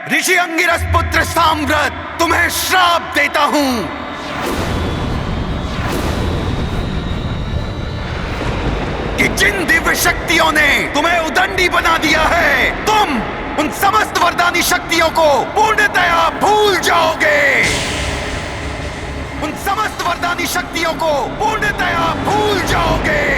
ऋषि अंगिरस पुत्र साम्राट तुम्हें श्राप देता हूं कि जिन दिव्य शक्तियों ने तुम्हें उदंडी बना दिया है, तुम उन समस्त वरदानी शक्तियों को पूर्णतया भूल जाओगे। उन समस्त वरदानी शक्तियों को पूर्णतया भूल जाओगे।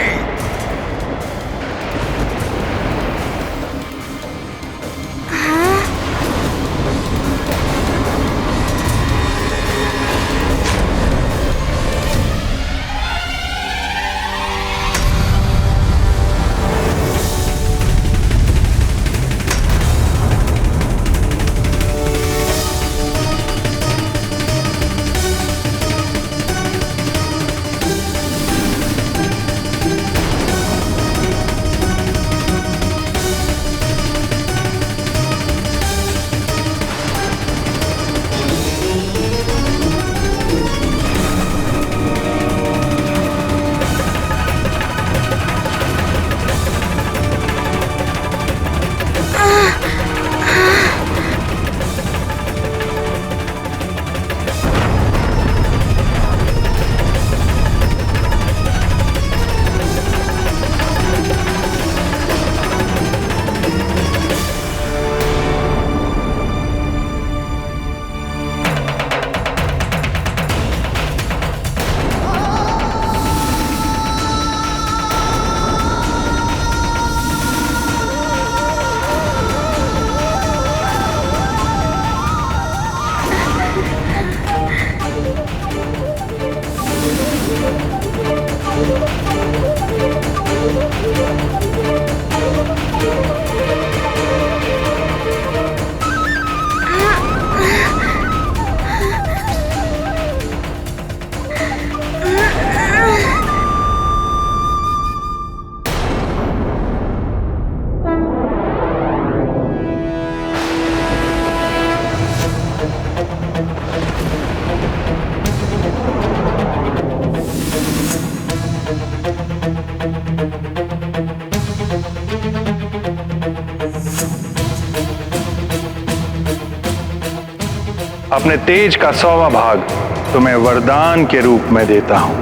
अपने तेज का 100वां भाग तुम्हें वरदान के रूप में देता हूं।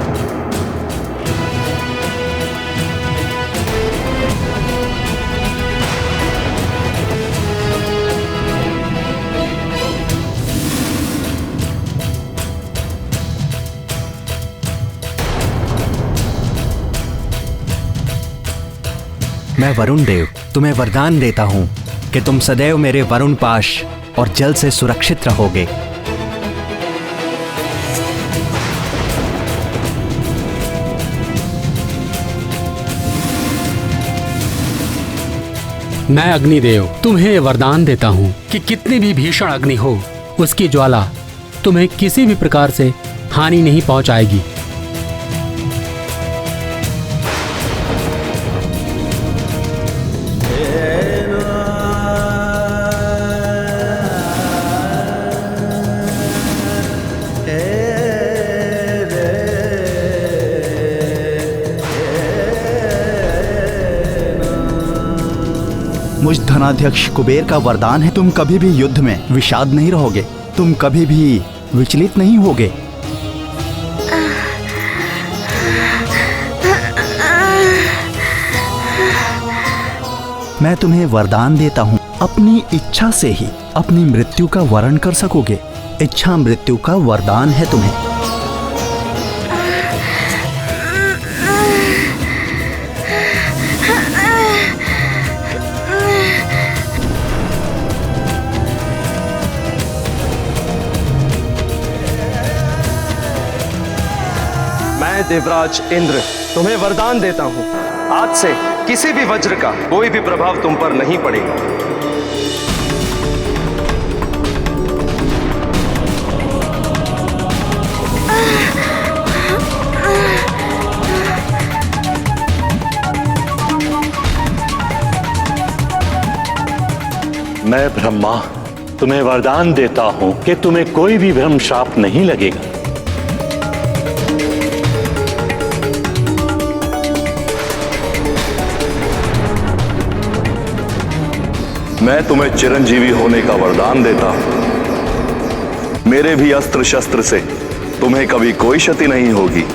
मैं वरुण देव तुम्हें वरदान देता हूं कि तुम सदैव मेरे वरुण पाश और जल से सुरक्षित रहोगे। मैं अग्निदेव तुम्हें वरदान देता हूँ कि कितनी भी भीषण अग्नि हो, उसकी ज्वाला तुम्हें किसी भी प्रकार से हानि नहीं पहुंचाएगी। मुझ धनाध्यक्ष कुबेर का वरदान है, तुम कभी भी युद्ध में विषाद नहीं रहोगे, तुम कभी भी विचलित नहीं होगे। मैं तुम्हें वरदान देता हूँ, अपनी इच्छा से ही अपनी मृत्यु का वरण कर सकोगे। इच्छा मृत्यु का वरदान है तुम्हें। मैं देवराज इंद्र तुम्हें वरदान देता हूं, आज से किसी भी वज्र का कोई भी प्रभाव तुम पर नहीं पड़ेगा। मैं ब्रह्मा तुम्हें वरदान देता हूं कि तुम्हें कोई भी ब्रह्म शाप नहीं लगेगा। मैं तुम्हें चिरंजीवी होने का वरदान देता हूं। मेरे भी अस्त्र शस्त्र से तुम्हें कभी कोई क्षति नहीं होगी।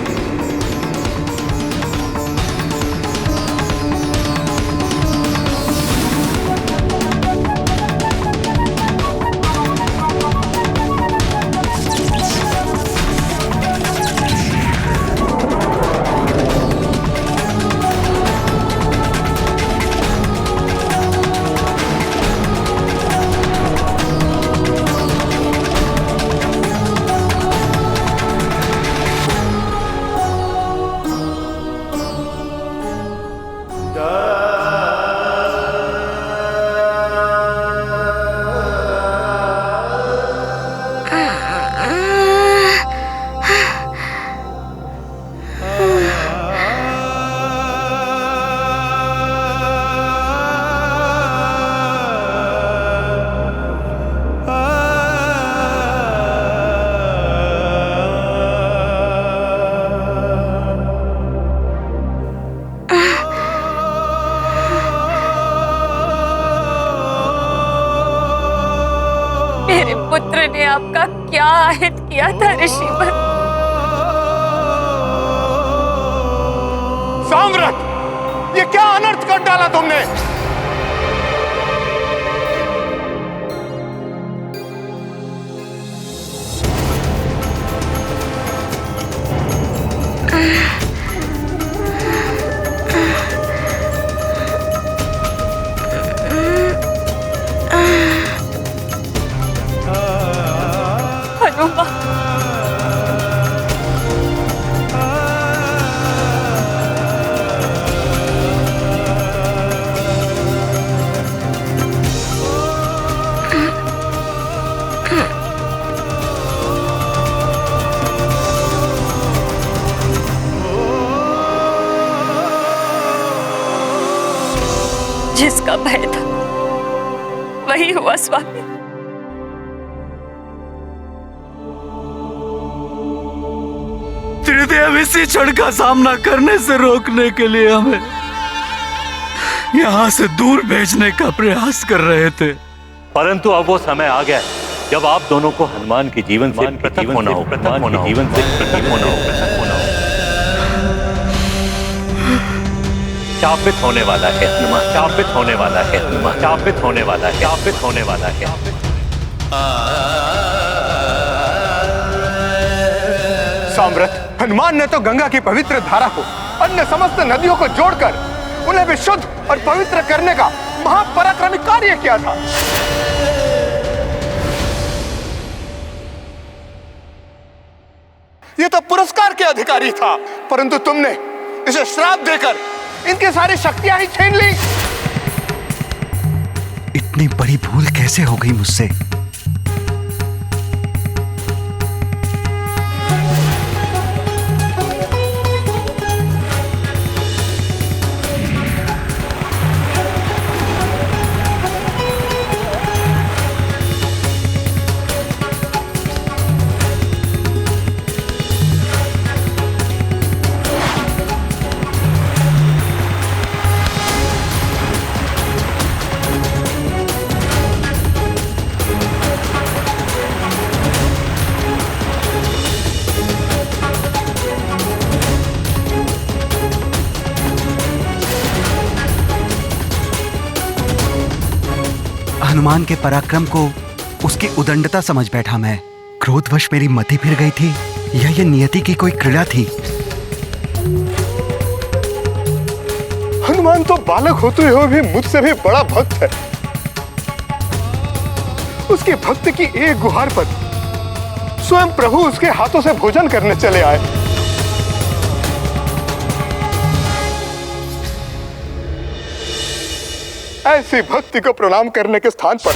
मेरे पुत्र ने आपका क्या आहित किया था ऋषिवर? साम्राट, ये क्या अनर्थ कर डाला तुमने? जिसका भय था वही हुआ स्वामी। त्रिदेव इसी क्षण का सामना करने से रोकने के लिए हमें यहाँ से दूर भेजने का प्रयास कर रहे थे, परंतु अब वो समय आ गया है जब आप दोनों को हनुमान के जीवन से पृथक होना हो, जीवन से पृथक होना हो। शापित होने वाला है हनुमान, शापित होने वाला है हनुमान, शापित होने वाला है, शापित होने वाला है। साम्राट, हनुमान ने तो गंगा की पवित्र धारा को अन्य समस्त नदियों को जोड़कर उन्हें भी शुद्ध और पवित्र करने का महापराक्रमी कार्य किया था। ये तो पुरस्कार के अधिकारी था, परंतु तुमने इसे श्राप देकर इनकी सारी शक्तियां ही छीन ली। इतनी बड़ी भूल कैसे हो गई मुझसे? हनुमान के पराक्रम को उसकी उदंडता समझ बैठा मैं। क्रोधवश मेरी मति फिर गई थी या ये नियति की कोई क्रीड़ा थी? हनुमान तो बालक होते हुए भी मुझसे भी बड़ा भक्त है। उसकी भक्ति की एक गुहार पर स्वयं प्रभु उसके हाथों से भोजन करने चले आए। ऐसी भक्ति को प्रणाम करने के स्थान पर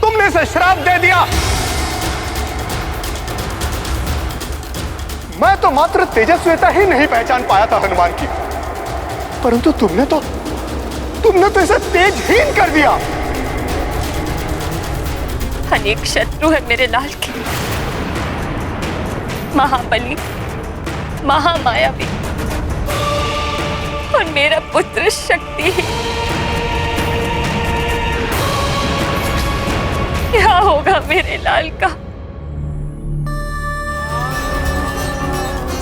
तुमने इसे श्राप दे दिया। मैं तो मात्र तेजस्विता ही नहीं पहचान पाया था हनुमान की, परंतु तुमने तो इसे तेजहीन कर दिया। अनेक शत्रु है मेरे लाल के, महाबली, महामायावी, और मेरा पुत्र शक्ति ही। क्या होगा मेरे लाल का?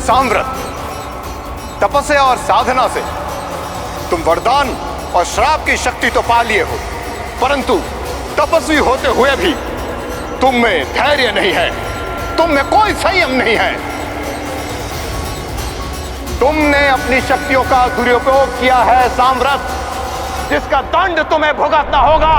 साम्राट, तपस्या और साधना से तुम वरदान और श्राप की शक्ति तो पा लिए हो, परंतु तपस्वी होते हुए भी तुम में धैर्य नहीं है, तुम में कोई संयम नहीं है। तुमने अपनी शक्तियों का दुरुपयोग किया है साम्राट, जिसका दंड तुम्हें भुगतना होगा।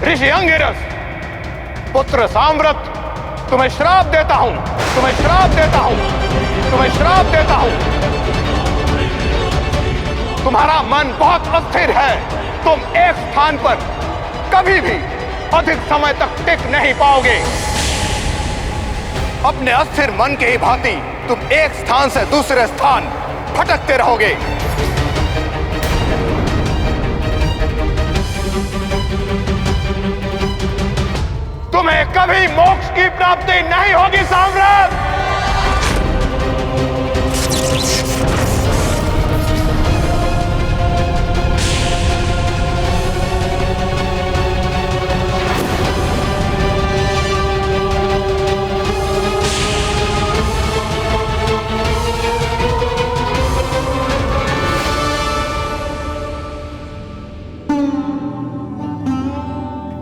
ऋषि अंगिरस, पुत्र साम्राट, तुम्हें श्राप देता हूं, तुम्हें श्राप देता हूं, तुम्हें श्राप देता हूं। तुम्हारा मन बहुत अस्थिर है, तुम एक स्थान पर कभी भी अधिक समय तक टिक नहीं पाओगे। अपने अस्थिर मन के ही भांति तुम एक स्थान से दूसरे स्थान भटकते रहोगे। तुम्हें कभी मोक्ष की प्राप्ति नहीं होगी साम्राट।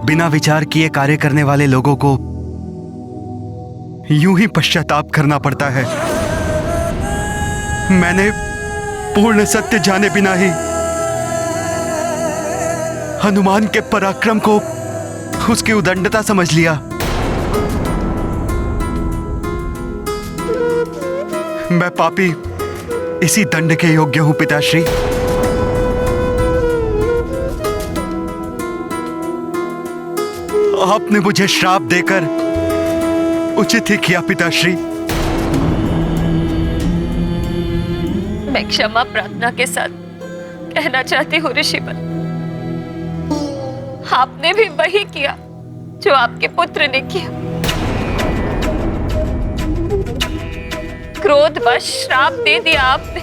बिना विचार किए कार्य करने वाले लोगों को यूं ही पश्चाताप करना पड़ता है। मैंने पूर्ण सत्य जाने बिना ही हनुमान के पराक्रम को उसकी उदंडता समझ लिया। मैं पापी इसी दंड के योग्य हूं पिताश्री। आपने मुझे श्राप देकर उचित ही किया पिताश्री। मैं क्षमा प्रार्थना के साथ कहना चाहती हूँ ऋषिवर, आपने भी वही किया जो आपके पुत्र ने किया। क्रोधवश श्राप दे दिया आपने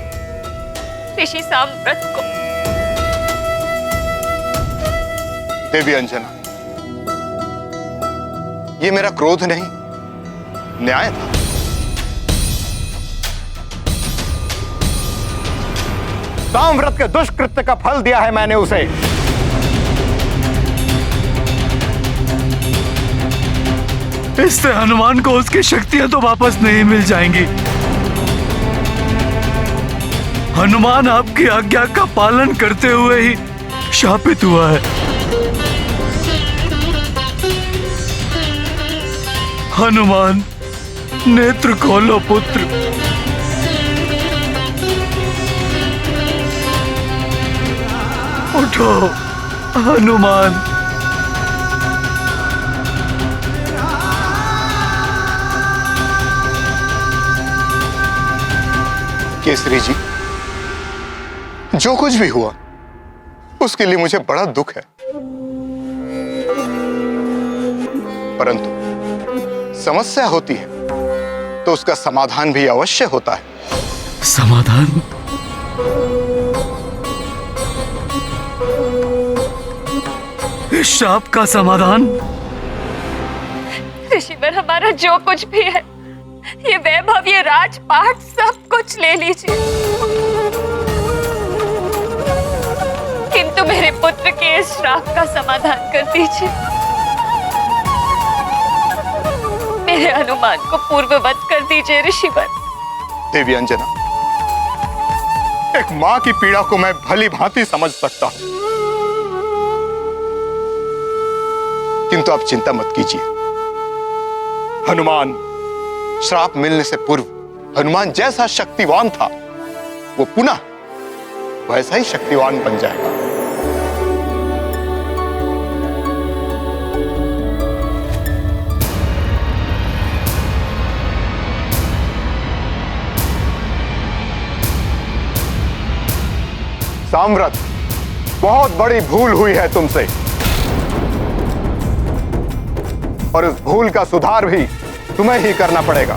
ऋषि साम्राट को। देवी अंजना, ये मेरा क्रोध नहीं, न्याय था। साम्राट के दुष्कृत्य का फल दिया है मैंने उसे। इससे हनुमान को उसकी शक्तियां तो वापस नहीं मिल जाएंगी। हनुमान आपकी आज्ञा का पालन करते हुए ही शापित हुआ है। हनुमान, नेत्र खोलो पुत्र। उठो हनुमान। केसरी जी, जो कुछ भी हुआ उसके लिए मुझे बड़ा दुख है, परंतु समस्या होती है तो उसका समाधान भी अवश्य होता है। समाधान? इस शाप का समाधान? ऋषिवर, हमारा जो कुछ भी है, ये वैभव, ये राजपाट, सब कुछ ले लीजिए, किंतु मेरे पुत्र के इस श्राप का समाधान कर दीजिए। मेरे हनुमान को पूर्ववत कर दीजिए ऋषिवर। देवी अंजना, एक मां की पीड़ा को मैं भली भांति समझ सकता हूं, किंतु आप चिंता मत कीजिए। हनुमान श्राप मिलने से पूर्व हनुमान जैसा शक्तिवान था, वो पुनः वैसा ही शक्तिवान बन जाएगा। साम्राट, बहुत बड़ी भूल हुई है तुमसे, और उस भूल का सुधार भी तुम्हें ही करना पड़ेगा।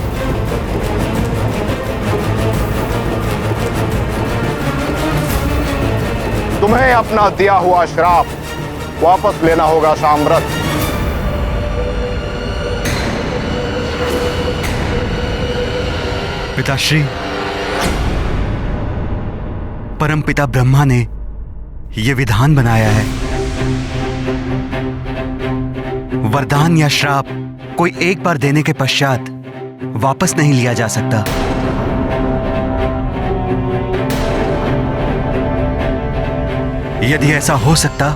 तुम्हें अपना दिया हुआ श्राप वापस लेना होगा साम्राट। पिताश्री, परमपिता ब्रह्मा ने यह विधान बनाया है, वरदान या श्राप कोई एक बार देने के पश्चात वापस नहीं लिया जा सकता। यदि ऐसा हो सकता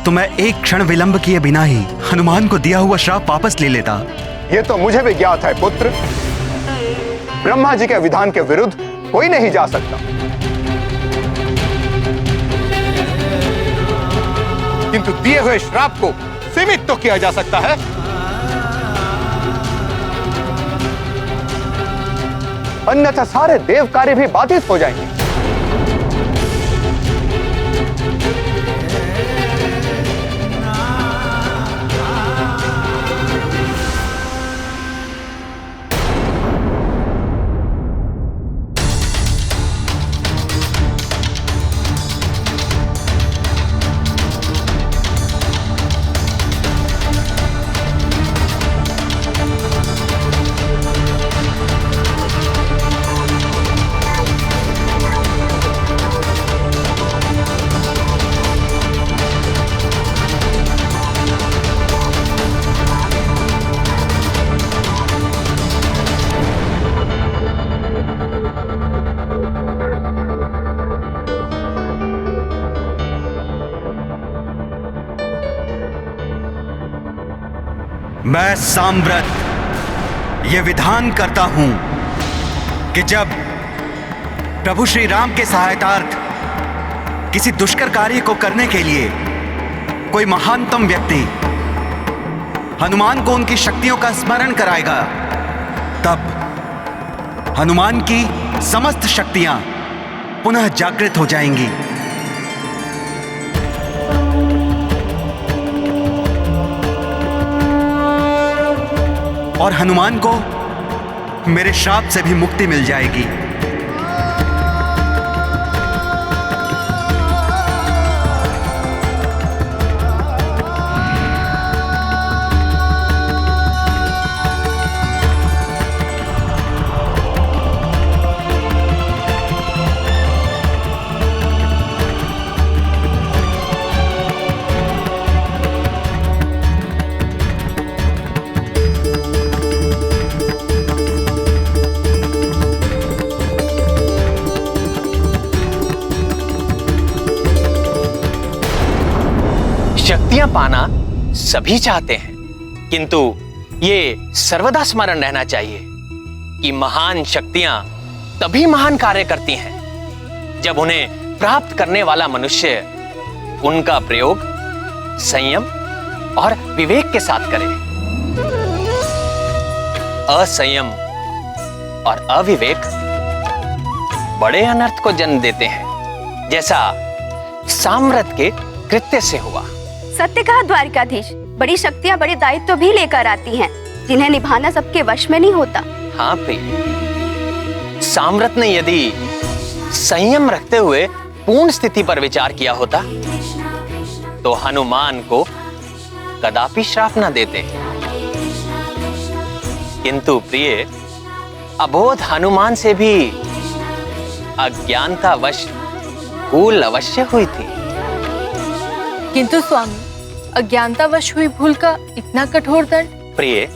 तो मैं एक क्षण विलंब किए बिना ही हनुमान को दिया हुआ श्राप वापस ले लेता। यह तो मुझे भी ज्ञात है पुत्र। ब्रह्मा जी के विधान के विरुद्ध कोई नहीं जा सकता, किंतु दिए हुए श्राप को सीमित तो किया जा सकता है। अन्यथा सारे देव कार्य भी बाधित हो जाएंगे। मैं साम्राट ये विधान करता हूं कि जब प्रभु श्री राम के सहायतार्थ किसी दुष्कर कार्य को करने के लिए कोई महानतम व्यक्ति हनुमान को उनकी शक्तियों का स्मरण कराएगा, तब हनुमान की समस्त शक्तियां पुनः जागृत हो जाएंगी। और हनुमान को मेरे श्राप से भी मुक्ति मिल जाएगी। शक्तियां पाना सभी चाहते हैं, किंतु ये सर्वदा स्मरण रहना चाहिए कि महान शक्तियां तभी महान कार्य करती हैं जब उन्हें प्राप्त करने वाला मनुष्य उनका प्रयोग संयम और विवेक के साथ करे। असंयम और अविवेक बड़े अनर्थ को जन्म देते हैं, जैसा साम्राट के कृत्य से हुआ। सत्य कहा द्वारिकाधीश, बड़ी शक्तियां बड़े दायित्व भी लेकर आती हैं, जिन्हें निभाना सबके वश में नहीं होता। हाँ प्रिय, साम्राट ने यदि संयम रखते हुए पूर्ण स्थिति पर विचार किया होता तो हनुमान को कदापि श्राप न देते। किंतु प्रिय, अबोध हनुमान से भी अज्ञानतावश भूल अवश्य हुई थी। किंतु स्वामी, अज्ञानतावश हुई भूल का इतना कठोर दंड? प्रिय,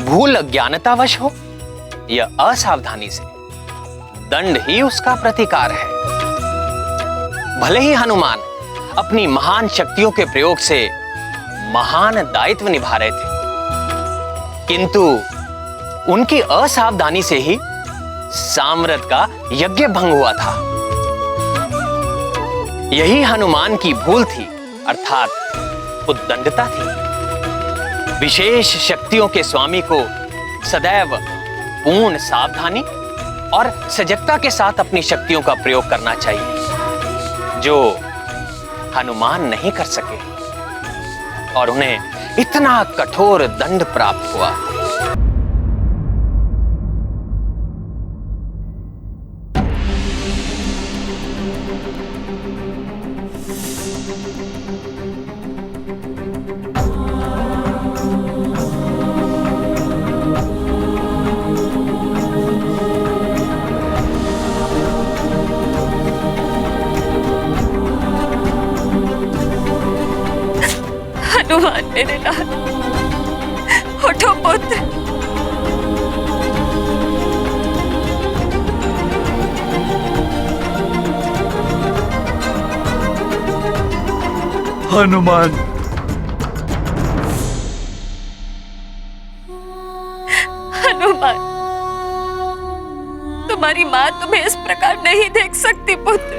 भूल अज्ञानतावश हो या असावधानी से, दंड ही उसका प्रतिकार है। भले ही हनुमान अपनी महान शक्तियों के प्रयोग से महान दायित्व निभा रहे थे, किंतु उनकी असावधानी से ही साम्राट का यज्ञ भंग हुआ था। यही हनुमान की भूल थी, अर्थात उद्दंडता थी। विशेष शक्तियों के स्वामी को सदैव पूर्ण सावधानी और सजगता के साथ अपनी शक्तियों का प्रयोग करना चाहिए, जो हनुमान नहीं कर सके और उन्हें इतना कठोर दंड प्राप्त हुआ। हनुमान मेरे लाल, उठो पुत्र। हनुमान, हनुमान, तुम्हारी माँ तुम्हें इस प्रकार नहीं देख सकती पुत्र।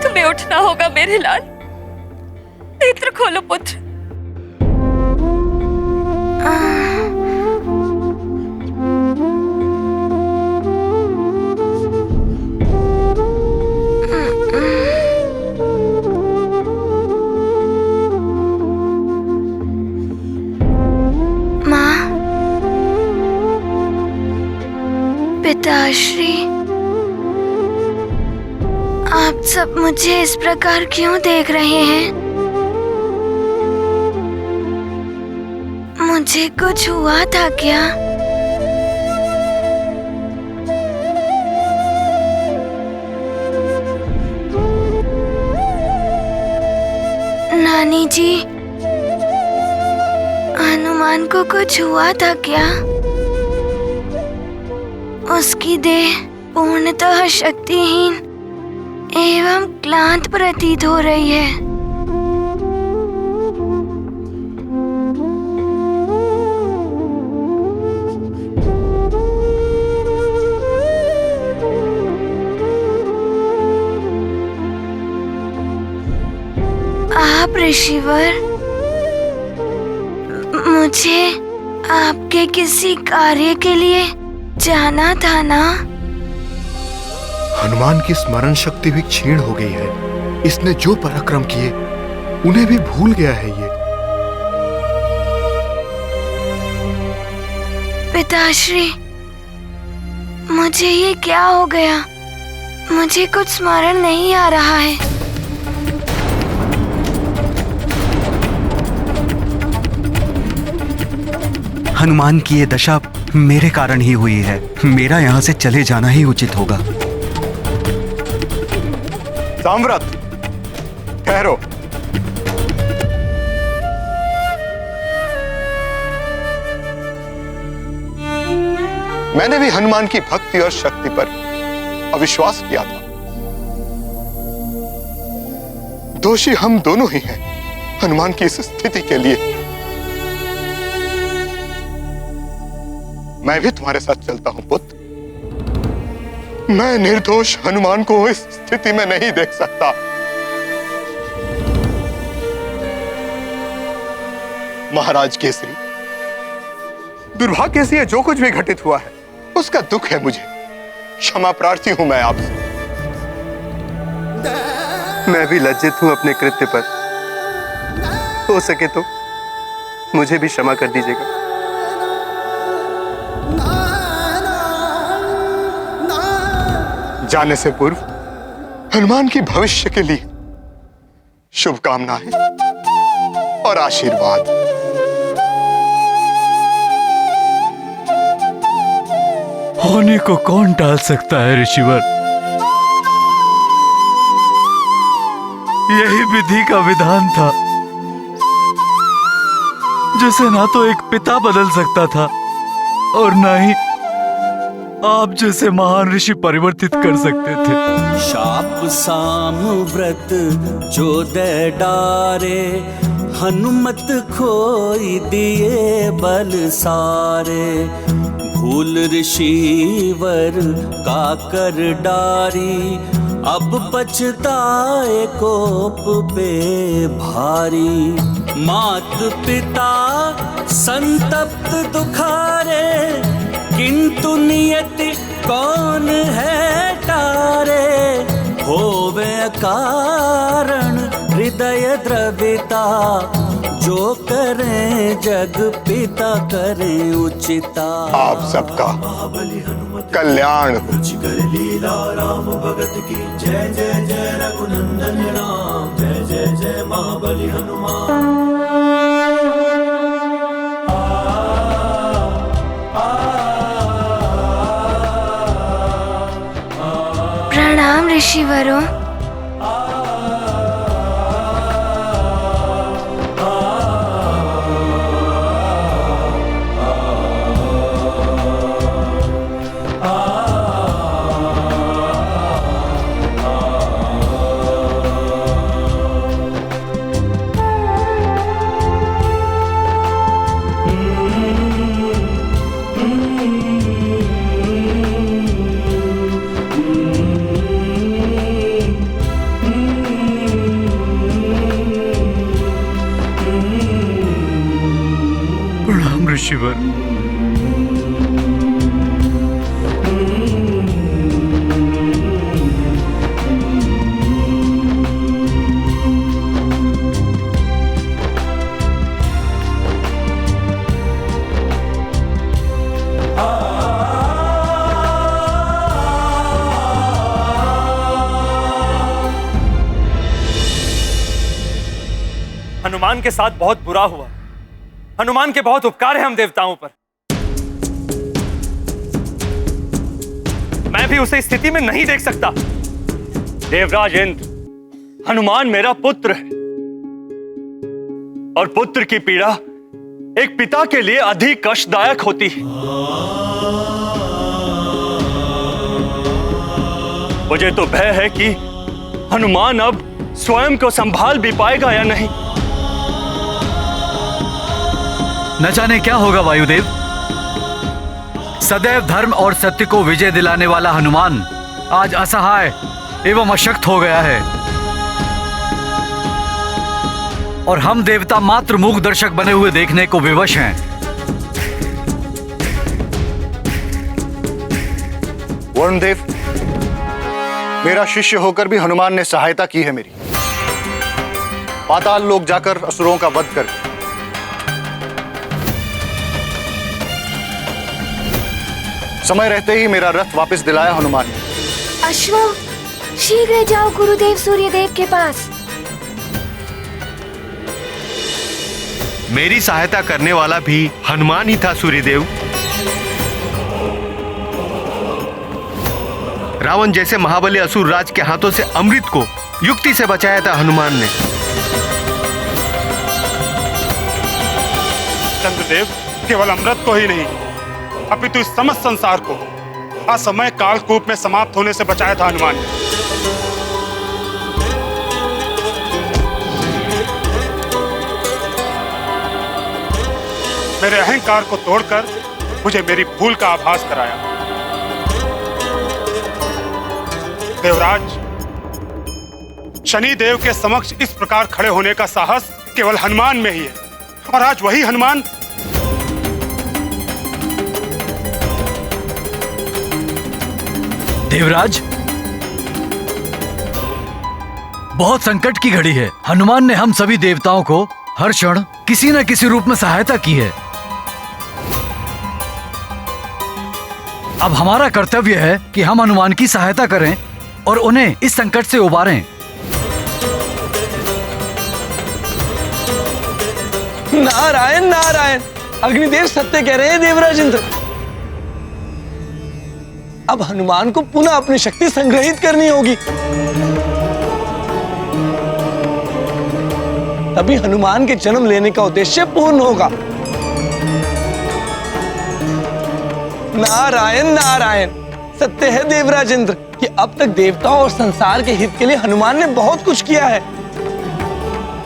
तुम्हें उठना होगा मेरे लाल, नेत्र खोलो पुत्र। माँ, पिताश्री, आप सब मुझे इस प्रकार क्यों देख रहे हैं? मुझे कुछ हुआ था क्या? नानी जी, हनुमान को कुछ हुआ था क्या? उसकी देह पूर्णतः शक्तिहीन एवं क्लांत प्रतीत हो रही है। आप ऋषिवर, मुझे आपके किसी कार्य के लिए जाना था ना? हनुमान की स्मरण शक्ति भी क्षीण हो गई है। इसने जो पराक्रम किए उन्हें भी भूल गया है ये। पिताश्री, मुझे ये क्या हो गया? मुझे कुछ स्मरण नहीं आ रहा है। हनुमान की ये दशा मेरे कारण ही हुई है। मेरा यहाँ से चले जाना ही उचित होगा। साम्राट, ठहरो। मैंने भी हनुमान की भक्ति और शक्ति पर अविश्वास किया था। दोषी हम दोनों ही हैं हनुमान की इस स्थिति के लिए। मैं भी तुम्हारे साथ चलता हूं पुत्र। मैं निर्दोष हनुमान को इस स्थिति में नहीं देख सकता। महाराज केसरी, दुर्भाग्य से जो कुछ भी घटित हुआ है उसका दुख है मुझे। क्षमा प्रार्थी हूं मैं आपसे। मैं भी लज्जित हूं अपने कृत्य पर। हो सके तो मुझे भी क्षमा कर दीजिएगा। जाने से पूर्व हनुमान की भविष्य के लिए शुभकामनाएं और आशीर्वाद। होने को कौन टाल सकता है ऋषिवर? यही विधि का विधान था, जिसे ना तो एक पिता बदल सकता था और ना ही आप जैसे महान ऋषि परिवर्तित कर सकते थे। शाप साम व्रत जो दे डारे, हनुमत खोई दिए बल सारे। भूल ऋषिवर का कर डारी, अब पछताए कोप पे भारी। मात पिता संतप्त दुखारे, किंतु नियति कौन है टारे। होवे कारण हृदय द्रविता, जो करें जग पिता करें उचिता। आप सबका कल्याण हो। लीला राम भगत की जय जय जय रघुनंदन राम, जय जय जय महाबली हनुमान। प्रणाम ऋषिवरों। प्रणाम ऋषिवर। हनुमान के साथ बहुत बुरा हुआ। हनुमान के बहुत उपकार हैं हम देवताओं पर। मैं भी उसे इस स्थिति में नहीं देख सकता। देवराज इंद्र, हनुमान मेरा पुत्र है और पुत्र की पीड़ा एक पिता के लिए अधिक कष्टदायक होती है। मुझे तो भय है कि हनुमान अब स्वयं को संभाल भी पाएगा या नहीं। न जाने क्या होगा वायुदेव। सदैव धर्म और सत्य को विजय दिलाने वाला हनुमान आज असहाय एवं अशक्त हो गया है और हम देवता मात्र मूक दर्शक बने हुए देखने को विवश हैं। वरुणदेव, मेरा शिष्य होकर भी हनुमान ने सहायता की है मेरी। पाताल लोक जाकर असुरों का वध कर समय रहते ही मेरा रथ वापस दिलाया हनुमान ने। अश्व, शीघ्र जाओ गुरुदेव सूर्यदेव के पास। मेरी सहायता करने वाला भी हनुमान ही था सूर्यदेव। रावण जैसे महाबली असुर राज के हाथों से अमृत को युक्ति से बचाया था हनुमान ने। चंद्रदेव केवल अमृत को ही नहीं, अपितु इस समस्त संसार को असमय कालकूप में समाप्त होने से बचाया था हनुमान ने। मेरे अहंकार को तोड़कर मुझे मेरी भूल का आभास कराया। देवराज, शनि देव के समक्ष इस प्रकार खड़े होने का साहस केवल हनुमान में ही है, और आज वही हनुमान देवराज, बहुत संकट की घड़ी है। हनुमान ने हम सभी देवताओं को हर क्षण किसी न किसी रूप में सहायता की है। अब हमारा कर्तव्य है कि हम हनुमान की सहायता करें और उन्हें इस संकट से उबारें। नारायण नारायण, अग्निदेव सत्य कह रहे हैं देवराज इंद्र। अब हनुमान को पुनः अपनी शक्ति संग्रहित करनी होगी, तभी हनुमान के जन्म लेने का उद्देश्य पूर्ण होगा। नारायण नारायण। सत्य है देवराज इंद्र कि अब तक देवताओं और संसार के हित के लिए हनुमान ने बहुत कुछ किया है,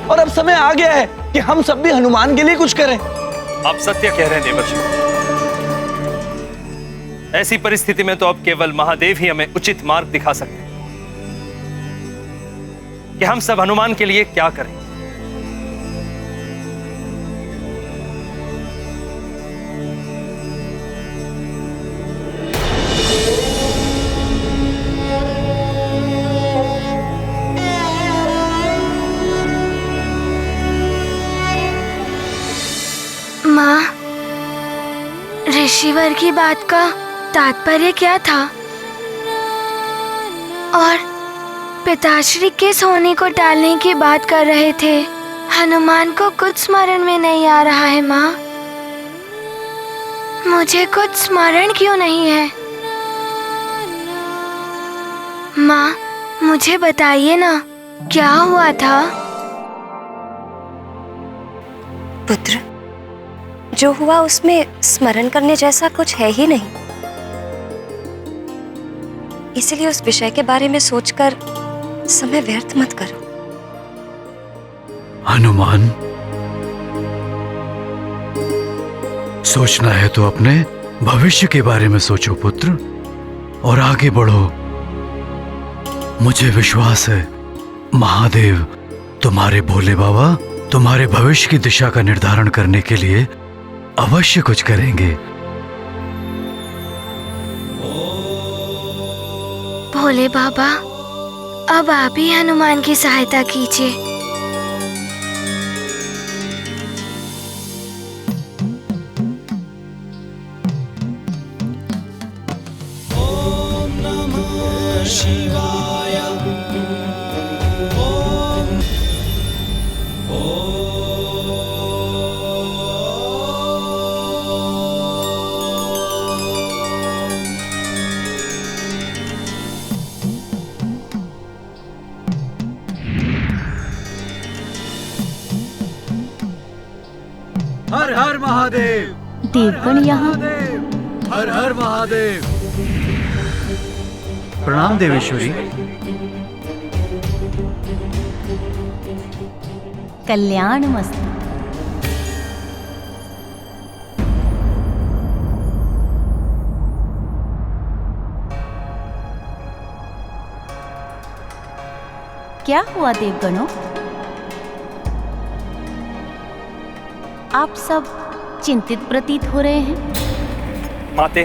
और अब समय आ गया है कि हम सब भी हनुमान के लिए कुछ करें। आप सत्य कह रहे हैं देवर्षि। ऐसी परिस्थिति में तो अब केवल महादेव ही हमें उचित मार्ग दिखा सकते हैं कि हम सब हनुमान के लिए क्या करें। माँ, ऋषिवर की बात का तात्पर्य क्या था? और पिताश्री किस होने को टालने की बात कर रहे थे? हनुमान को कुछ स्मरण में नहीं आ रहा है माँ। मुझे कुछ स्मरण क्यों नहीं है? माँ, मुझे बताइए ना, क्या हुआ था? पुत्र, जो हुआ उसमें स्मरण करने जैसा कुछ है ही नहीं, इसलिए उस विषय के बारे में सोचकर समय व्यर्थ मत करो। हनुमान, सोचना है तो अपने भविष्य के बारे में सोचो पुत्र, और आगे बढ़ो। मुझे विश्वास है महादेव तुम्हारे भोले बाबा तुम्हारे भविष्य की दिशा का निर्धारण करने के लिए अवश्य कुछ करेंगे। भोले बाबा, अब आप ही हनुमान की सहायता कीजिए। ओम नमः शिवाय। हर हर महादेव। देवगण यहाँ। हर हर महादेव। प्रणाम देवेश्वरी। कल्याण मस्त। क्या हुआ देवगणों? आप सब चिंतित प्रतीत हो रहे हैं। माते,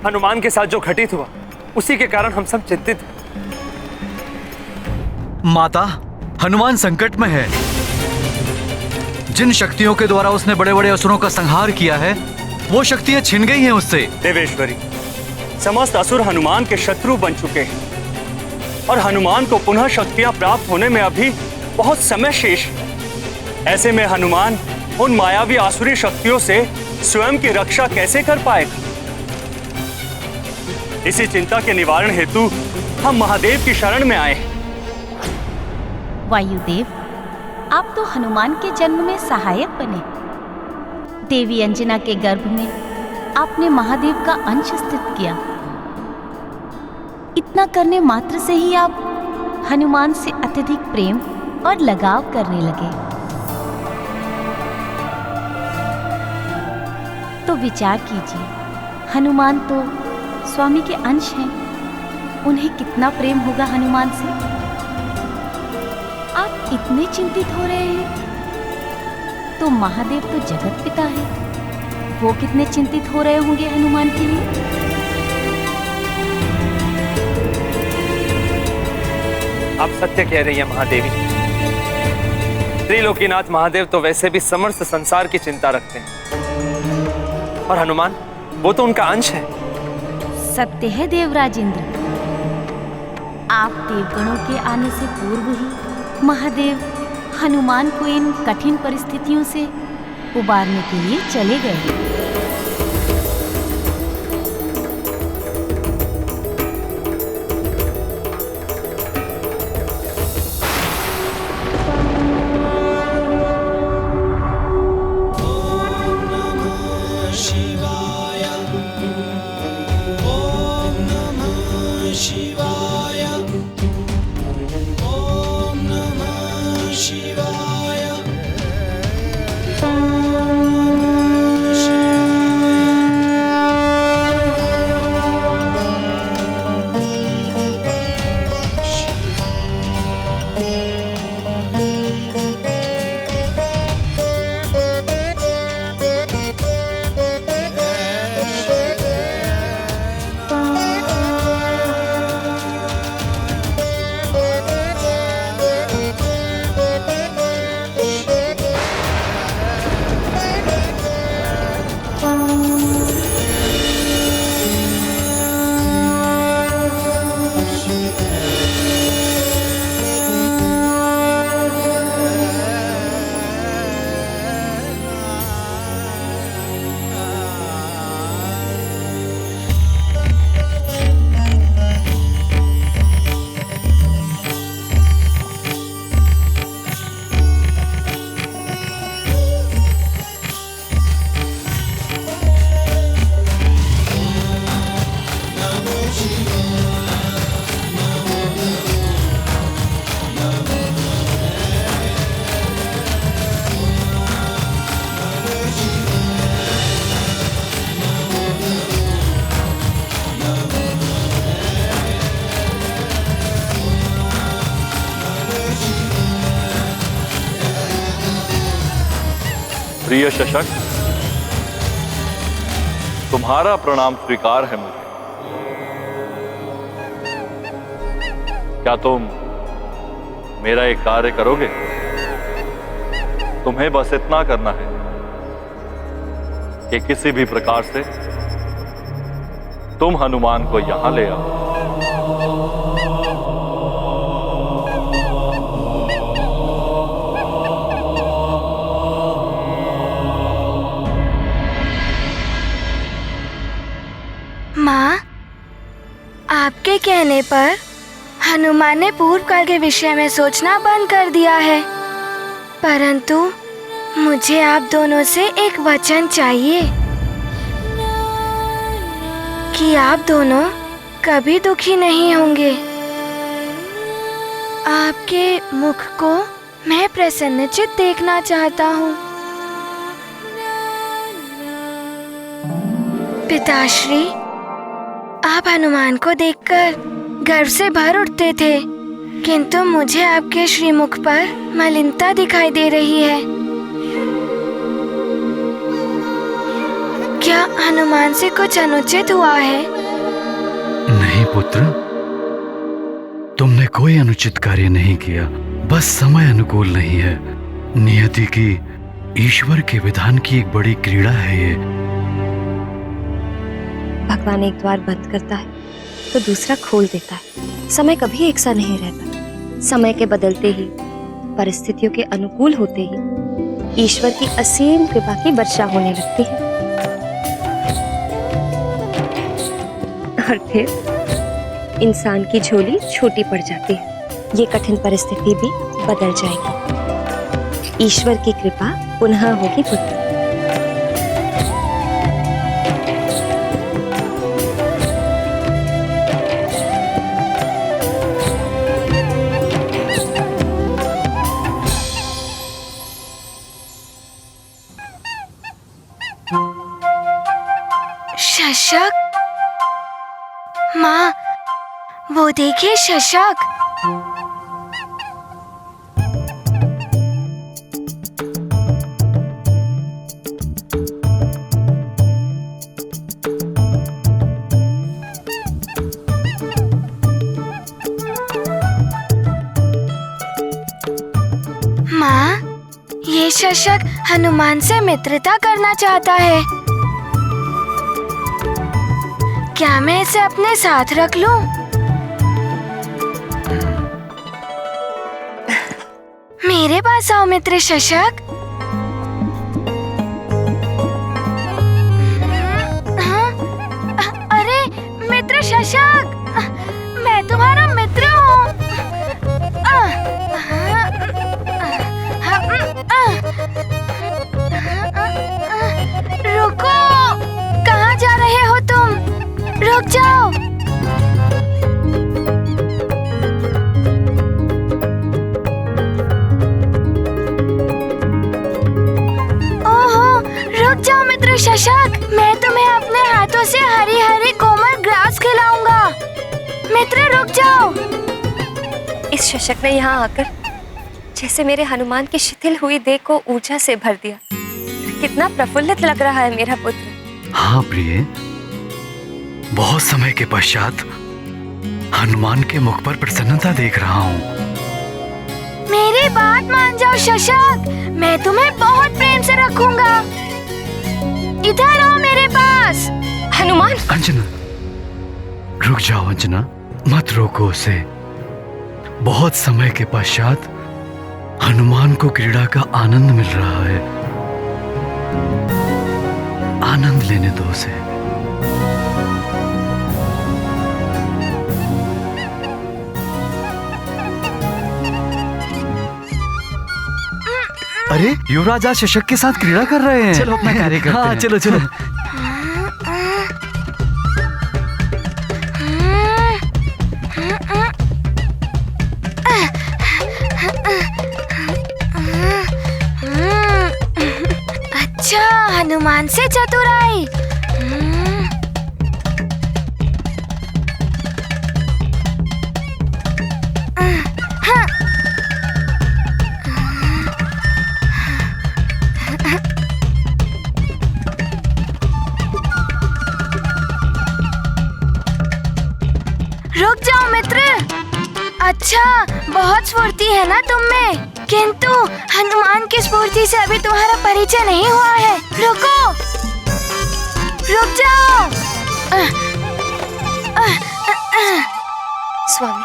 हनुमान के साथ जो घटित हुआ उसी के कारण हम सब चिंतित हैं। माता, हनुमान संकट में है। जिन शक्तियों के द्वारा उसने बड़े बड़े असुरों का संहार किया है, वो शक्तियां छिन गई हैं उससे। देवेश्वरी, समस्त असुर हनुमान के शत्रु बन चुके हैं और हनुमान को पुनः शक्तियां प्राप्त होने में अभी बहुत समय शेष है। ऐसे में हनुमान उन मायावी आसुरी शक्तियों से स्वयं की रक्षा कैसे कर पाएगा? इसी चिंता के निवारण हेतु हम महादेव की शरण में आए हैं। वायुदेव, आप तो हनुमान के जन्म में सहायक बने। देवी अंजना के गर्भ में आपने महादेव का अंश स्थित किया। इतना करने मात्र से ही आप हनुमान से अत्यधिक प्रेम और लगाव करने लगे। तो विचार कीजिए, हनुमान तो स्वामी के अंश हैं, उन्हें कितना प्रेम होगा हनुमान से। आप इतने चिंतित हो रहे हैं, तो महादेव तो जगत पिता है, वो कितने चिंतित हो रहे होंगे हनुमान के लिए। आप सत्य कह रही हैं महादेवी। त्रिलोकीनाथ महादेव तो वैसे भी समस्त संसार की चिंता रखते हैं, और हनुमान वो तो उनका अंश है। सत्य है देवराज इंद्र, आप देवगणों के आने से पूर्व ही महादेव हनुमान को इन कठिन परिस्थितियों से उबारने के लिए चले गए। शिवाय। प्रिय शशक, तुम्हारा प्रणाम स्वीकार है मुझे। क्या तुम मेरा एक कार्य करोगे? तुम्हें बस इतना करना है कि किसी भी प्रकार से तुम हनुमान को यहां ले आओ। माँ, आपके कहने पर हनुमान ने पूर्व काल के विषय में सोचना बंद कर दिया है, परंतु मुझे आप दोनों से एक वचन चाहिए कि आप दोनों कभी दुखी नहीं होंगे। आपके मुख को मैं प्रसन्नचित देखना चाहता हूँ। पिताश्री, आप हनुमान को देखकर गर्व से भर उठते थे, किंतु मुझे आपके श्रीमुख पर मलिनता दिखाई दे रही है। क्या हनुमान से कुछ अनुचित हुआ है? नहीं पुत्र, तुमने कोई अनुचित कार्य नहीं किया, बस समय अनुकूल नहीं है। नियति की, ईश्वर के विधान की एक बड़ी क्रीड़ा है ये। भगवान एक द्वार बंद करता है तो दूसरा खोल देता है। समय कभी एक सा नहीं रहता। समय के बदलते ही, परिस्थितियों के अनुकूल होते ही ईश्वर की असीम कृपा की वर्षा होने लगती है और फिर इंसान की झोली छोटी पड़ जाती है। ये कठिन परिस्थिति भी बदल जाएगी। ईश्वर की कृपा पुनः होगी पुत्र। शशक, माँ, वो देखिए शशक। माँ, ये शशक हनुमान से मित्रता करना चाहता है। क्या मैं इसे अपने साथ रख लूं? मेरे पास आओ मित्र शशक। अरे मित्र शशक, मैं तुम्हारा मित्र हूँ। रुको, कहाँ जा रहे हो तुम? रुक जाओ। ओहो, रुक जाओ मित्र शशक, मैं तुम्हें अपने हाथों से हरी हरी कोमल ग्रास खिलाऊंगा। मित्र रुक जाओ। इस शशक ने यहाँ आकर जैसे मेरे हनुमान की शिथिल हुई देह को ऊर्जा से भर दिया। कितना प्रफुल्लित लग रहा है मेरा पुत्र। हाँ प्रिय, बहुत समय के पश्चात हनुमान के मुख पर प्रसन्नता देख रहा हूँ। मेरी बात मान जाओ शशक, मैं तुम्हें बहुत प्रेम से रखूंगा। इधर आओ मेरे पास। हनुमान। अंजना, रुक जाओ अंजना, मत रोको उसे। बहुत समय के पश्चात हनुमान को क्रीड़ा का आनंद मिल रहा है। आनंद लेने दो उसे। अरे युवराज आज शशक के साथ क्रीड़ा कर रहे हैं। चलो अपना कार्य करते हैं। हाँ चलो चलो। अच्छा, हनुमान से चतुराई। अच्छा, बहुत स्फूर्ति है ना तुम में, किंतु हनुमान की स्फूर्ति से अभी तुम्हारा परिचय नहीं हुआ है। रुको, रुक जाओ। स्वामी,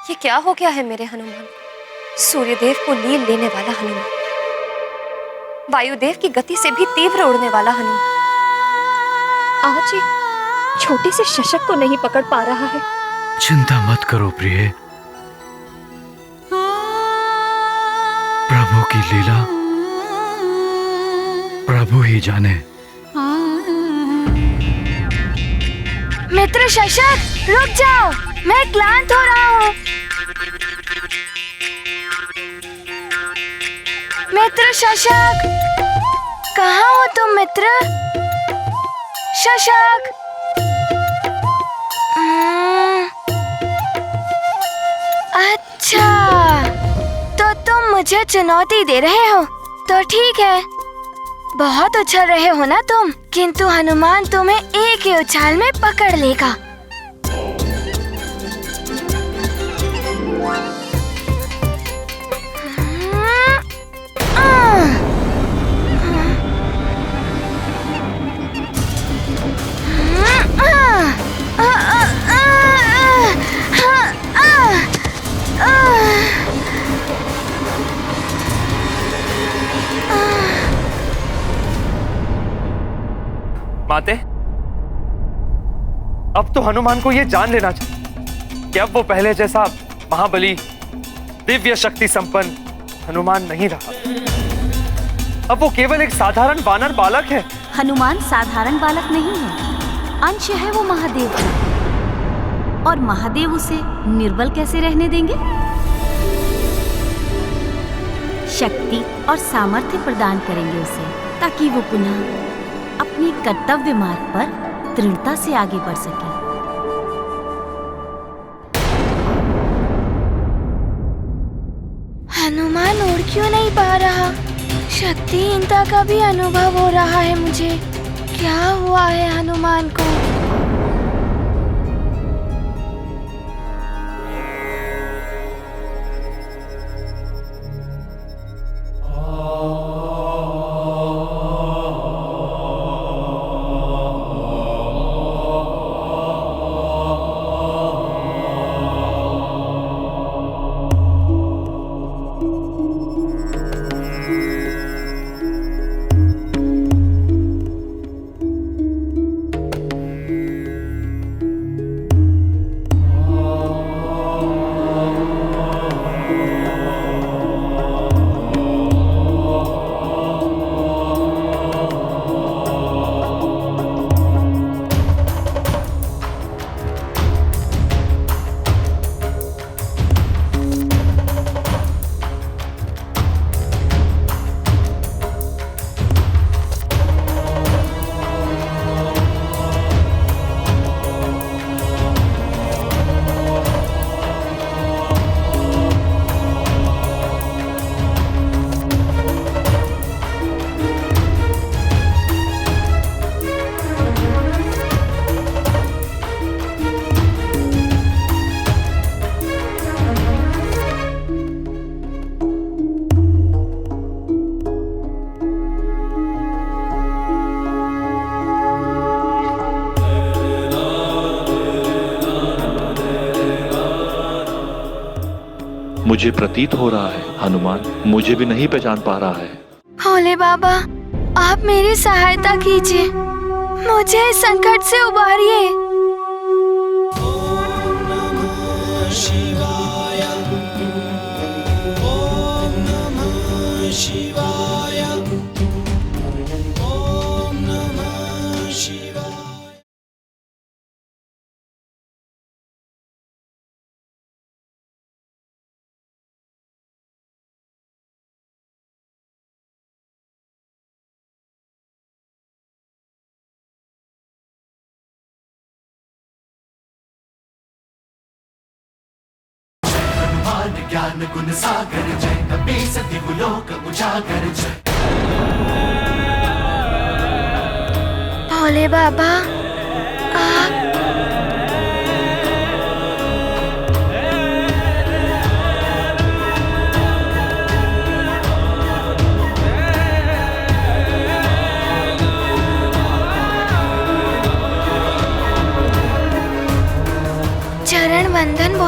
ये क्या हो गया है मेरे हनुमान? सूर्यदेव को लील लेने वाला हनुमान, वायुदेव की गति से भी तीव्र उड़ने वाला हनुमान, आज एक छोटे से शशक को नहीं पकड़ पा रहा है। चिंता मत करो प्रिय, प्रभु की लीला प्रभु ही जाने। मित्र शशक, रुक जाओ, मैं क्लांत हो रहा हूँ। मित्र शशक, कहाँ हो तुम मित्र? शशक, अच्छा, तो तुम मुझे चुनौती दे रहे हो, तो ठीक है। बहुत उछल रहे हो ना तुम, किंतु हनुमान तुम्हें एक ही उछाल में पकड़ लेगा। माते, अब तो हनुमान को यह जान लेना चाहिए कि अब वो पहले जैसा महाबली, दिव्य शक्ति संपन्न हनुमान नहीं रहा। अब वो केवल एक साधारण वानर बालक है। हनुमान साधारण बालक नहीं है, अंश है वो महादेव का, और महादेव उसे निर्बल कैसे रहने देंगे? शक्ति और सामर्थ्य प्रदान करेंगे उसे, ताकि वो पुनः अपने कर्तव्य मार्ग पर दृढ़ता से आगे बढ़ सके। हनुमान उड़ क्यों नहीं पा रहा? शक्तिहीनता का भी अनुभव हो रहा है मुझे। क्या हुआ है हनुमान को? मुझे प्रतीत हो रहा है हनुमान मुझे भी नहीं पहचान पा रहा है। भोले बाबा, आप मेरी सहायता कीजिए, मुझे इस संकट से उबारिए। ज्ञान गुण सागर जय, कपि सति लोक उजागर जय। भोले बाबा, आप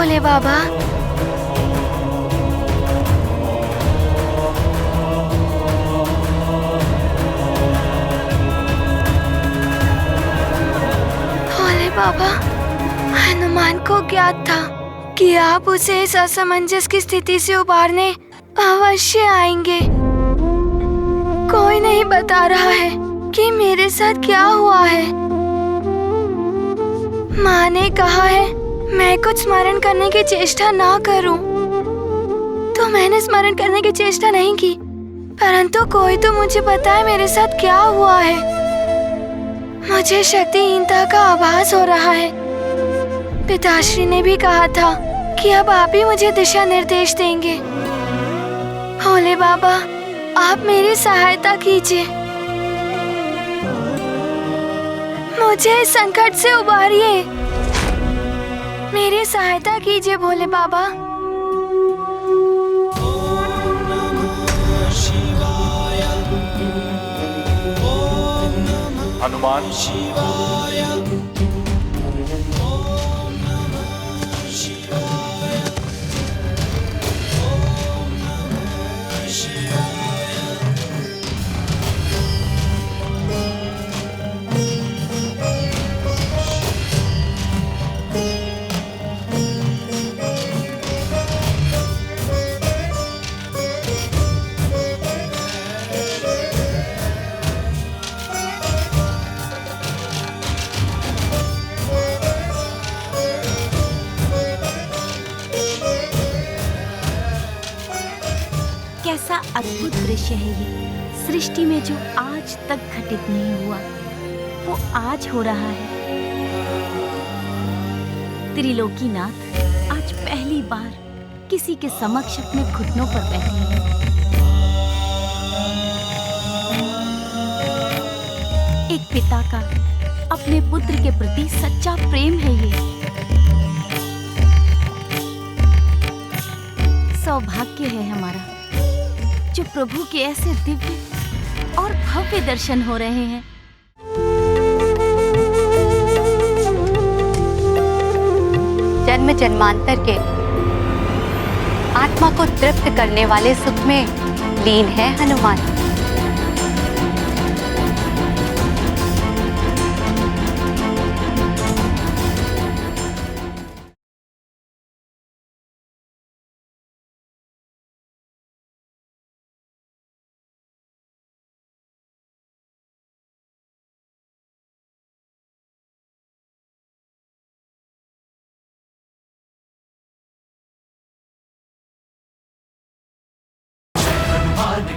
भोले बाबा। भोले बाबा, हनुमान को ज्ञात था कि आप उसे इस असमंजस की स्थिति से उबारने अवश्य आएंगे। कोई नहीं बता रहा है कि मेरे साथ क्या हुआ है। माँ ने कहा है मैं कुछ स्मरण करने की चेष्टा ना करूं, तो मैंने स्मरण करने की चेष्टा नहीं की, परंतु कोई तो मुझे बताए मेरे साथ क्या हुआ है। मुझे शक्तिहीनता का आभास हो रहा है। पिताश्री ने भी कहा था कि अब आप ही मुझे दिशा निर्देश देंगे। भोले बाबा, आप मेरी सहायता कीजिए, मुझे इस संकट से उबारिए। मेरी सहायता कीजिए भोले बाबा। हनुमान, कैसा अद्भुत दृश्य है ये। सृष्टि में जो आज तक घटित नहीं हुआ वो आज हो रहा है। त्रिलोकीनाथ आज पहली बार किसी के समक्ष अपने घुटनों पर बैठे हैं। एक पिता का अपने पुत्र के प्रति सच्चा प्रेम है ये। सौभाग्य है हमारा जो प्रभु के ऐसे दिव्य और भव्य दर्शन हो रहे हैं। जन्म जन्मांतर के आत्मा को तृप्त करने वाले सुख में लीन है हनुमान।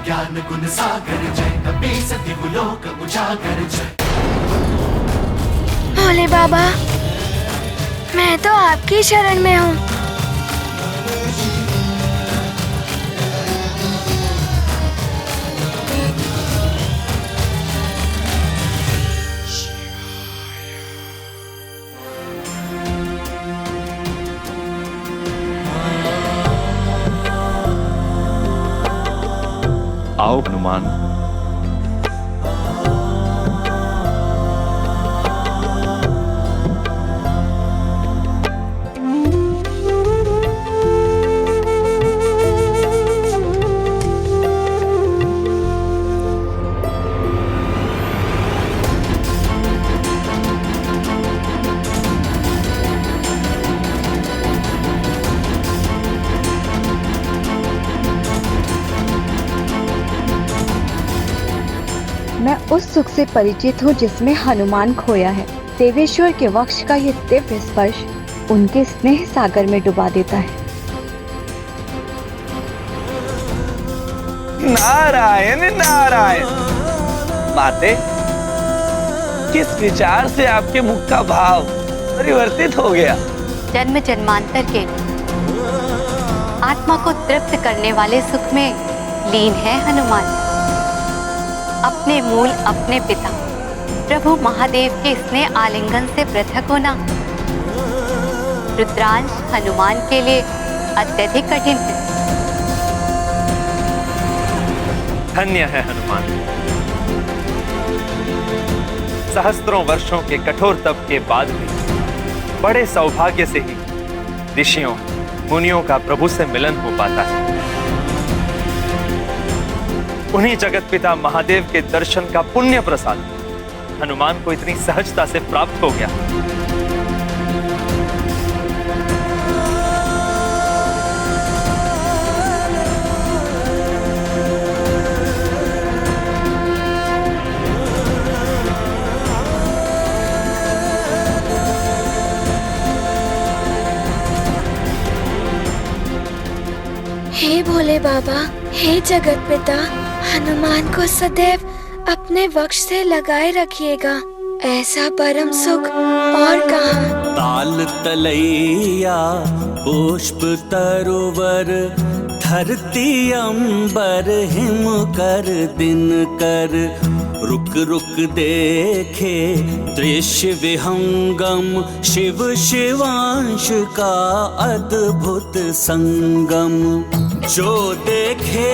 ज्ञान गुण सागर जय, कपीस दिवलोक उजागर जय। भोले बाबा, मैं तो आपकी शरण में हूँ। आओ हनुमान। मैं उस सुख से परिचित हूँ जिसमें हनुमान खोया है। देवेश्वर के वक्ष का ये दिव्य स्पर्श उनके स्नेह सागर में डुबा देता है। नारायण नारायण। माते, किस विचार से आपके मुख का भाव परिवर्तित हो गया? जन्म जन्मांतर के आत्मा को तृप्त करने वाले सुख में लीन है हनुमान। अपने मूल अपने पिता प्रभु महादेव के स्नेह आलिंगन से पृथक होना रुद्रांश हनुमान के लिए अत्यधिक कठिन है। धन्य है हनुमान। सहस्त्रों वर्षों के कठोर तप के बाद भी बड़े सौभाग्य से ही ऋषियों मुनियों का प्रभु से मिलन हो पाता है। उन्हीं जगत पिता महादेव के दर्शन का पुण्य प्रसाद हनुमान को इतनी सहजता से प्राप्त हो गया। हे भोले बाबा, हे जगत पिता, हनुमान को सदैव अपने वक्ष से लगाए रखिएगा। ऐसा परम सुख और कहाँ। ताल तलैया पुष्प तरोवर, धरती अंबर हिम कर दिन कर, रुक रुक देखे दृश्य विहंगम, शिव शिवांश का अद्भुत संगम। जो देखे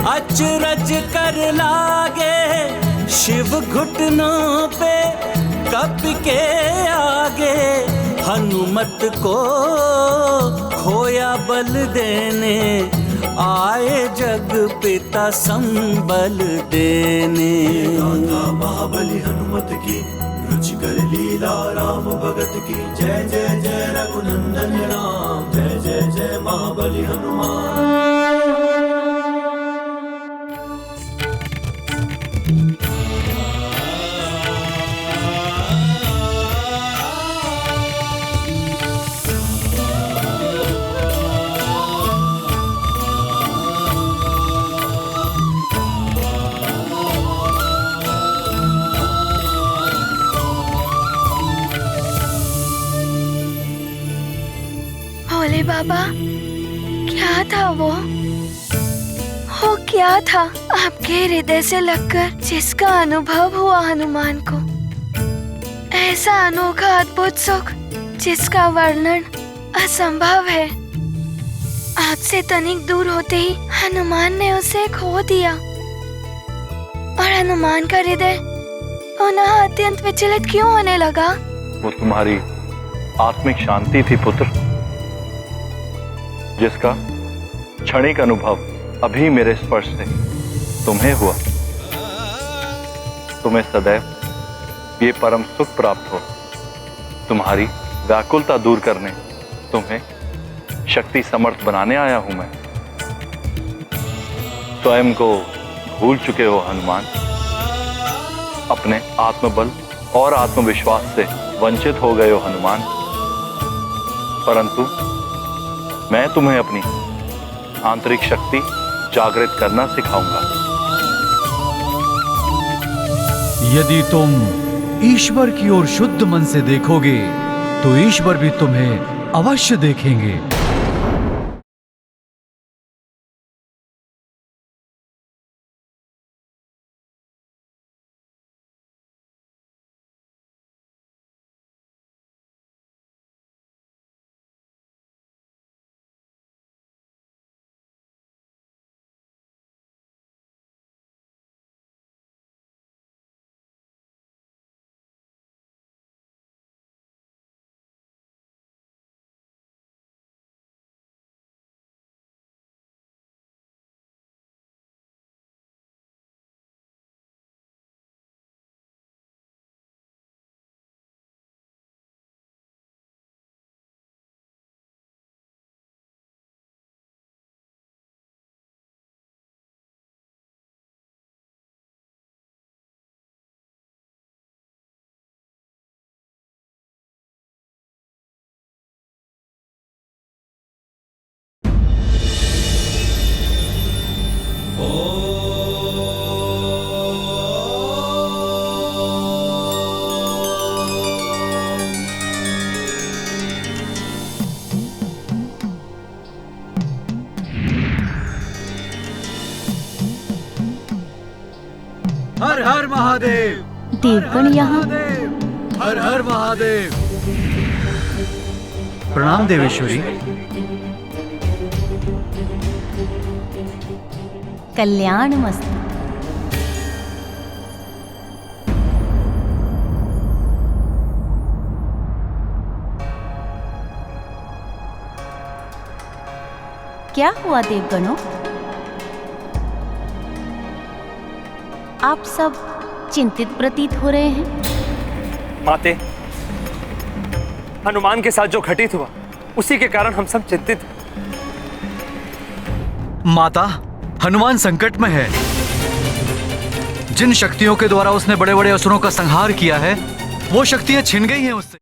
अचरज कर लागे, शिव घुटनों पे कप के आगे, हनुमत को खोया बल देने, आए जग पिता संबल देने। महाबली हनुमत की रुचिकर लीला, राम भगत की जय जय जय रघुनंदन राम, जय जय जय महाबली हनुमान। भोले बाबा, क्या था वो क्या था आपके हृदय से लगकर जिसका अनुभव हुआ हनुमान को? ऐसा अनोखा अद्भुत सुख जिसका वर्णन असंभव है। आपसे तनिक दूर होते ही हनुमान ने उसे खो दिया और हनुमान का हृदय पुनः अत्यंत विचलित क्यों होने लगा? वो तुम्हारी आत्मिक शांति थी पुत्र, जिसका क्षणिक अनुभव अभी मेरे स्पर्श से तुम्हें हुआ। तुम्हें सदैव ये परम सुख प्राप्त हो। तुम्हारी व्याकुलता दूर करने, तुम्हें शक्ति समर्थ बनाने आया हूं मैं। स्वयं को भूल चुके हो हनुमान, अपने आत्मबल और आत्मविश्वास से वंचित हो गए हो हनुमान। परंतु मैं तुम्हें अपनी आंतरिक शक्ति जागृत करना सिखाऊंगा। यदि तुम ईश्वर की ओर शुद्ध मन से देखोगे तो ईश्वर भी तुम्हें अवश्य देखेंगे। हर हर महादेव। देवगण यहाँ। हर हर महादेव। प्रणाम देवेश्वरी। कल्याण मस्त। क्या हुआ देवगणों? आप सब चिंतित प्रतीत हो रहे हैं। माते, हनुमान के साथ जो घटित हुआ उसी के कारण हम सब चिंतित हैं। माता, हनुमान संकट में है। जिन शक्तियों के द्वारा उसने बड़े बड़े असुरों का संहार किया है, वो शक्तियां छिन गई हैं उससे।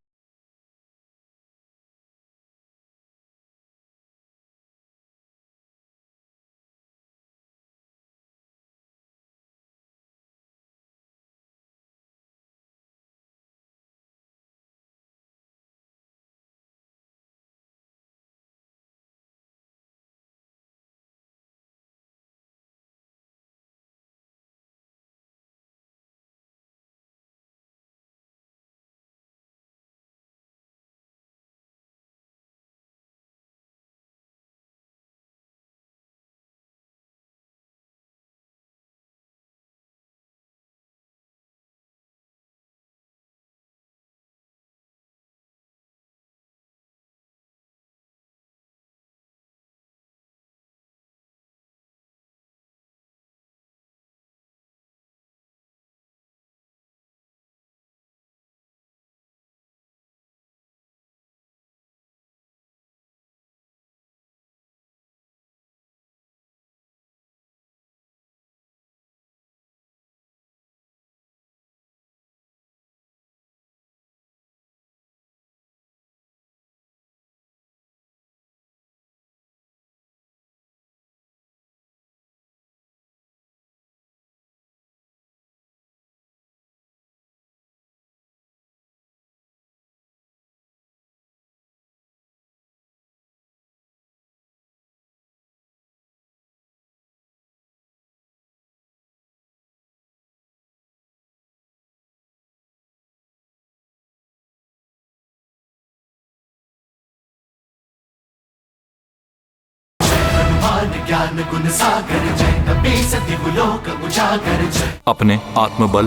ज्ञान गुण सागर जय, कपी सति लोक उजागर जय। अपने आत्मबल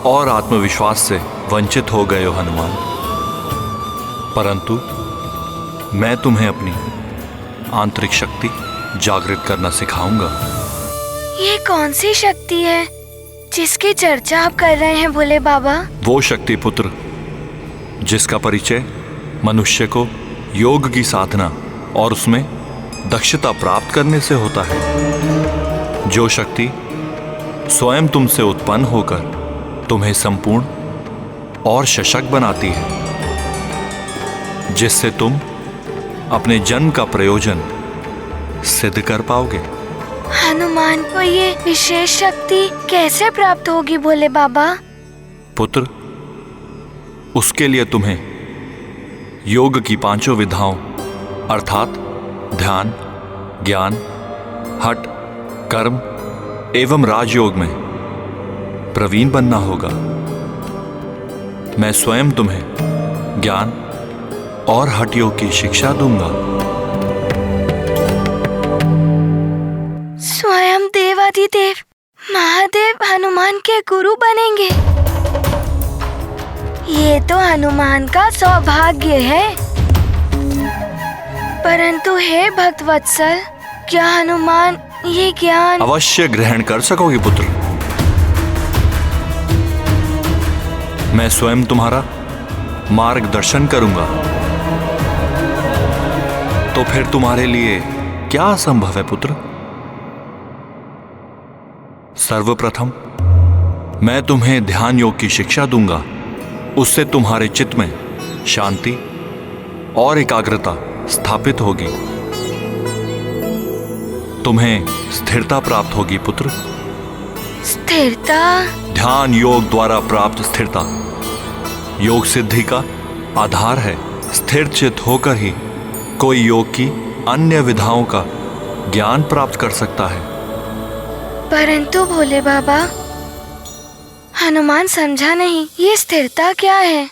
और आत्मविश्वास से वंचित हो गए हो हनुमान, परंतु मैं तुम्हें अपनी आंतरिक शक्ति जागृत करना सिखाऊंगा। ये कौन सी शक्ति है जिसकी चर्चा आप कर रहे हैं भोले बाबा? वो शक्ति पुत्र जिसका परिचय मनुष्य को योग की साधना और उसमें दक्षता प्राप्त करने से होता है। जो शक्ति स्वयं तुमसे उत्पन्न होकर तुम्हें संपूर्ण और सशक्त बनाती है, जिससे तुम अपने जन्म का प्रयोजन सिद्ध कर पाओगे। हनुमान को ये विशेष शक्ति कैसे प्राप्त होगी भोले बाबा? पुत्र, उसके लिए तुम्हें योग की पांचों विधाओं अर्थात ध्यान, ज्ञान, हठ, कर्म एवं राजयोग में प्रवीण बनना होगा। मैं स्वयं तुम्हें ज्ञान और हठ योग की शिक्षा दूंगा। स्वयं देवाधिदेव महादेव हनुमान के गुरु बनेंगे। ये तो हनुमान का सौभाग्य है। परंतु हे भक्तवत्सल, क्या हनुमान ये ज्ञान अवश्य ग्रहण कर सकोगे पुत्र। मैं स्वयं तुम्हारा मार्गदर्शन करूंगा। तो फिर तुम्हारे लिए क्या असंभव है पुत्र? सर्वप्रथम मैं तुम्हें ध्यान योग की शिक्षा दूंगा। उससे तुम्हारे चित्त में शांति और एकाग्रता स्थापित होगी। तुम्हें स्थिरता प्राप्त होगी पुत्र। स्थिरता? ध्यान योग द्वारा प्राप्त स्थिरता योग सिद्धि का आधार है। स्थिर चित्त होकर ही कोई योग की अन्य विधाओं का ज्ञान प्राप्त कर सकता है। परंतु भोले बाबा, हनुमान समझा नहीं ये स्थिरता क्या है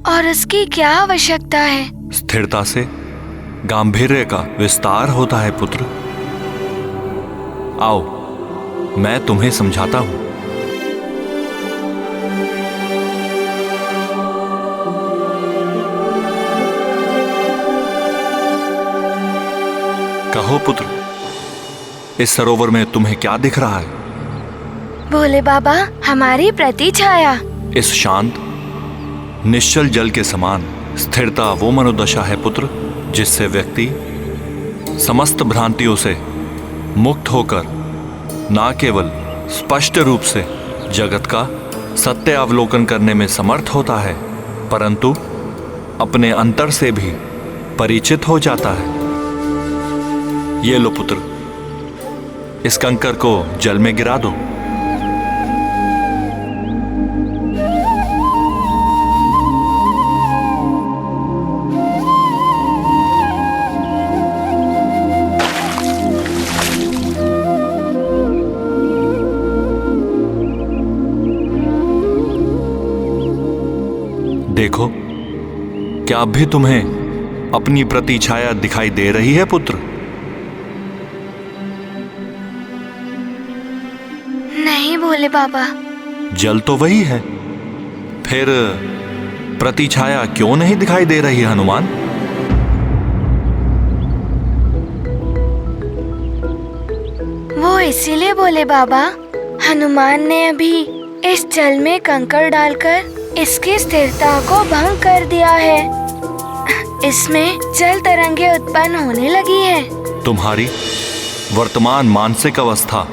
और उसकी क्या आवश्यकता है? स्थिरता से गांभीर्य का विस्तार होता है पुत्र। आओ, मैं तुम्हें समझाता हूं। कहो पुत्र, इस सरोवर में तुम्हें क्या दिख रहा है? भोले बाबा, हमारी प्रतिछाया। इस शांत निश्चल जल के समान स्थिरता वो मनोदशा है पुत्र, जिससे व्यक्ति समस्त भ्रांतियों से मुक्त होकर न केवल स्पष्ट रूप से जगत का सत्य अवलोकन करने में समर्थ होता है, परंतु अपने अंतर से भी परिचित हो जाता है। ये लो पुत्र, इस कंकर को जल में गिरा दो। देखो, क्या अब भी तुम्हें अपनी प्रतिछाया दिखाई दे रही है पुत्र? नहीं भोले बाबा। जल तो वही है, फिर प्रतिछाया क्यों नहीं दिखाई दे रही हनुमान? वो इसीलिए भोले बाबा, हनुमान ने अभी इस जल में कंकड़ डालकर इसकी स्थिरता को भंग कर दिया है। इसमें जल तरंगे उत्पन्न होने लगी है। तुम्हारी वर्तमान मानसिक अवस्था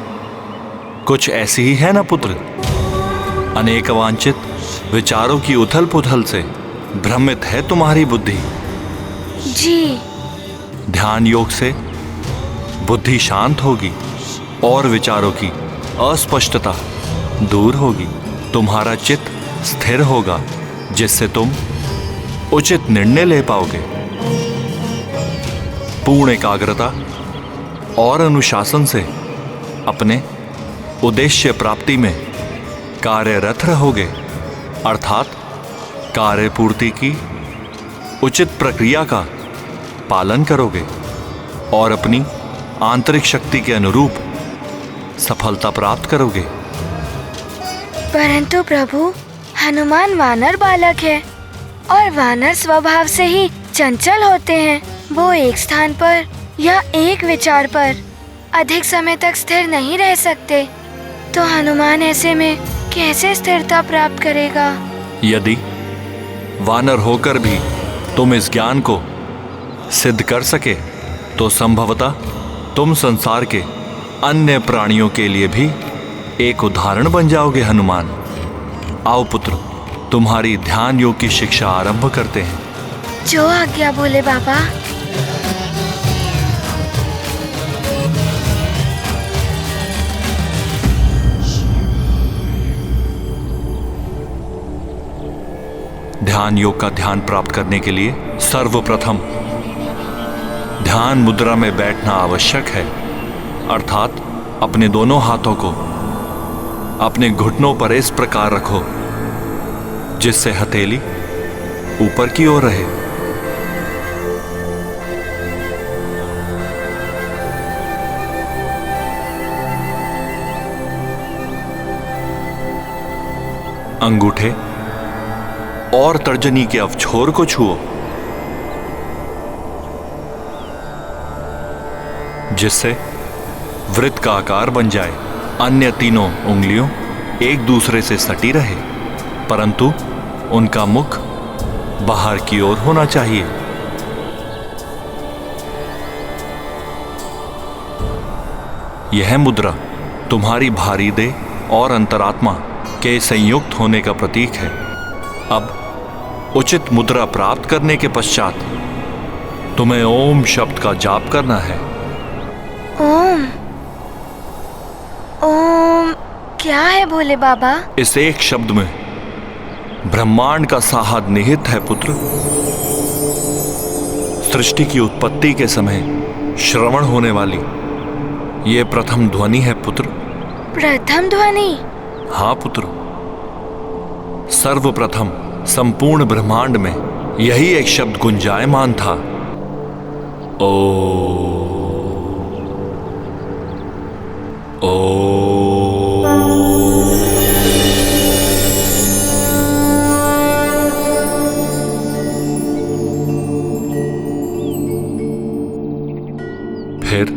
कुछ ऐसी ही है ना पुत्र? अनेक अवांछित विचारों की उथल पुथल से भ्रमित है तुम्हारी बुद्धि। जी। ध्यान योग से बुद्धि शांत होगी और विचारों की अस्पष्टता दूर होगी। तुम्हारा चित्त स्थिर होगा, जिससे तुम उचित निर्णय ले पाओगे। पूर्ण एकाग्रता और अनुशासन से अपने उद्देश्य प्राप्ति में कार्यरत रहोगे, अर्थात कार्य पूर्ति की उचित प्रक्रिया का पालन करोगे और अपनी आंतरिक शक्ति के अनुरूप सफलता प्राप्त करोगे। परंतु प्रभु, हनुमान वानर बालक है और वानर स्वभाव से ही चंचल होते हैं। वो एक स्थान पर या एक विचार पर अधिक समय तक स्थिर नहीं रह सकते, तो हनुमान ऐसे में कैसे स्थिरता प्राप्त करेगा? यदि वानर होकर भी तुम इस ज्ञान को सिद्ध कर सके, तो संभवतः तुम संसार के अन्य प्राणियों के लिए भी एक उदाहरण बन जाओगे हनुमान। आओ पुत्र, तुम्हारी ध्यान योग की शिक्षा आरंभ करते हैं। जो आज्ञा बोले बाबा। ध्यान योग का ध्यान प्राप्त करने के लिए सर्वप्रथम ध्यान मुद्रा में बैठना आवश्यक है, अर्थात अपने दोनों हाथों को अपने घुटनों पर इस प्रकार रखो जिससे हथेली ऊपर की ओर रहे। अंगूठे और तर्जनी के अवछोर को छुओ, जिससे वृत्त का आकार बन जाए। अन्य तीनों उंगलियों एक दूसरे से सटी रहे, परंतु उनका मुख बाहर की ओर होना चाहिए। यह मुद्रा तुम्हारी भारी देह और अंतरात्मा के संयुक्त होने का प्रतीक है। अब उचित मुद्रा प्राप्त करने के पश्चात तुम्हें ओम शब्द का जाप करना है। ओम ओम क्या है भोले बाबा? इस एक शब्द में ब्रह्मांड का साहद निहित है पुत्र। सृष्टि की उत्पत्ति के समय श्रवण होने वाली ये प्रथम ध्वनि है पुत्र। प्रथम ध्वनि? हाँ पुत्र, सर्वप्रथम संपूर्ण ब्रह्मांड में यही एक शब्द गुंजायमान था। फिर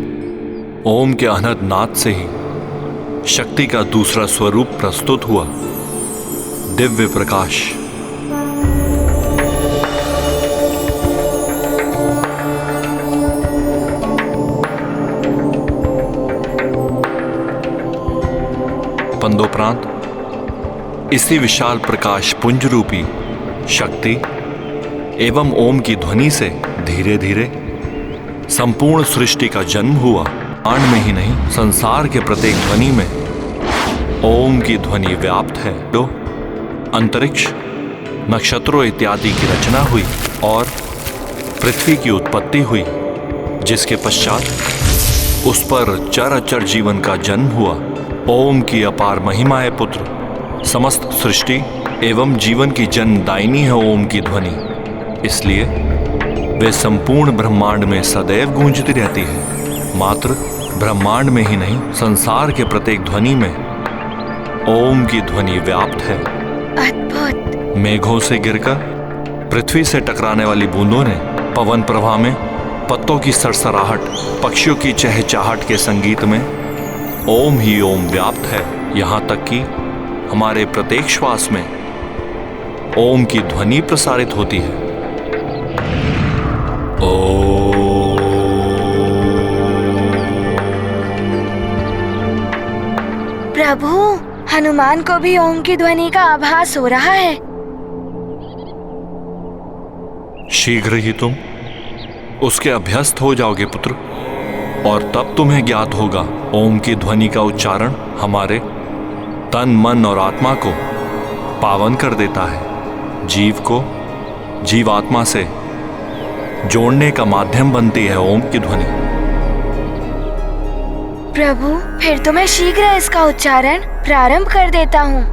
ओम के अनहद नाद से ही शक्ति का दूसरा स्वरूप प्रस्तुत हुआ, दिव्य प्रकाश। पंदोपरांत इसी विशाल प्रकाश पुंज रूपी शक्ति एवं ओम की ध्वनि से धीरे धीरे संपूर्ण सृष्टि का जन्म हुआ। आण में ही नहीं, संसार के प्रत्येक ध्वनि में ओम की ध्वनि व्याप्त है। दो अंतरिक्ष, नक्षत्रों इत्यादि की रचना हुई और पृथ्वी की उत्पत्ति हुई, जिसके पश्चात उस पर चर अचर जीवन का जन्म हुआ। ओम की अपार महिमा है पुत्र। समस्त सृष्टि एवं जीवन की जन्मदायिनी है ओम की ध्वनि, इसलिए वे संपूर्ण ब्रह्मांड में सदैव गूंजती रहती है। मात्र ब्रह्मांड में ही नहीं, संसार के प्रत्येक ध्वनि में ओम की ध्वनि व्याप्त है। अद्भुत। मेघों से गिरकर पृथ्वी से टकराने वाली बूंदों ने पवन प्रवाह में, पत्तों की सरसराहट, पक्षियों की चहचहाहट के संगीत में ओम ही ओम व्याप्त है। यहाँ तक कि हमारे प्रत्येक श्वास में ओम की ध्वनि प्रसारित होती है। प्रभु, हनुमान को भी ओम की ध्वनि का आभास हो रहा है। शीघ्र ही तुम उसके अभ्यस्त हो जाओगे पुत्र, और तब तुम्हें ज्ञात होगा ओम की ध्वनि का उच्चारण हमारे तन, मन और आत्मा को पावन कर देता है। जीव को जीवात्मा से जोड़ने का माध्यम बनती है ओम की ध्वनि। प्रभु, फिर तो मैं शीघ्र इसका उच्चारण प्रारंभ कर देता हूँ।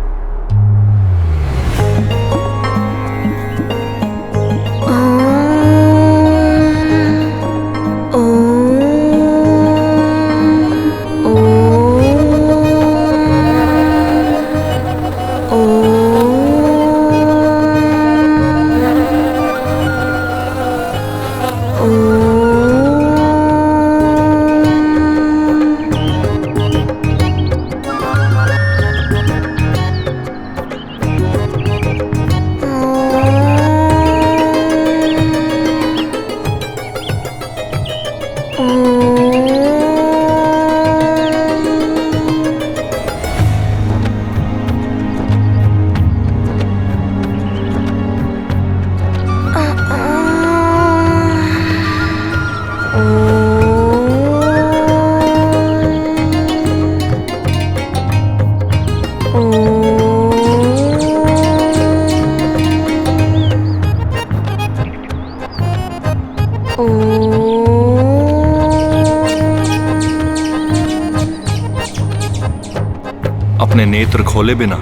अपने नेत्र खोले बिना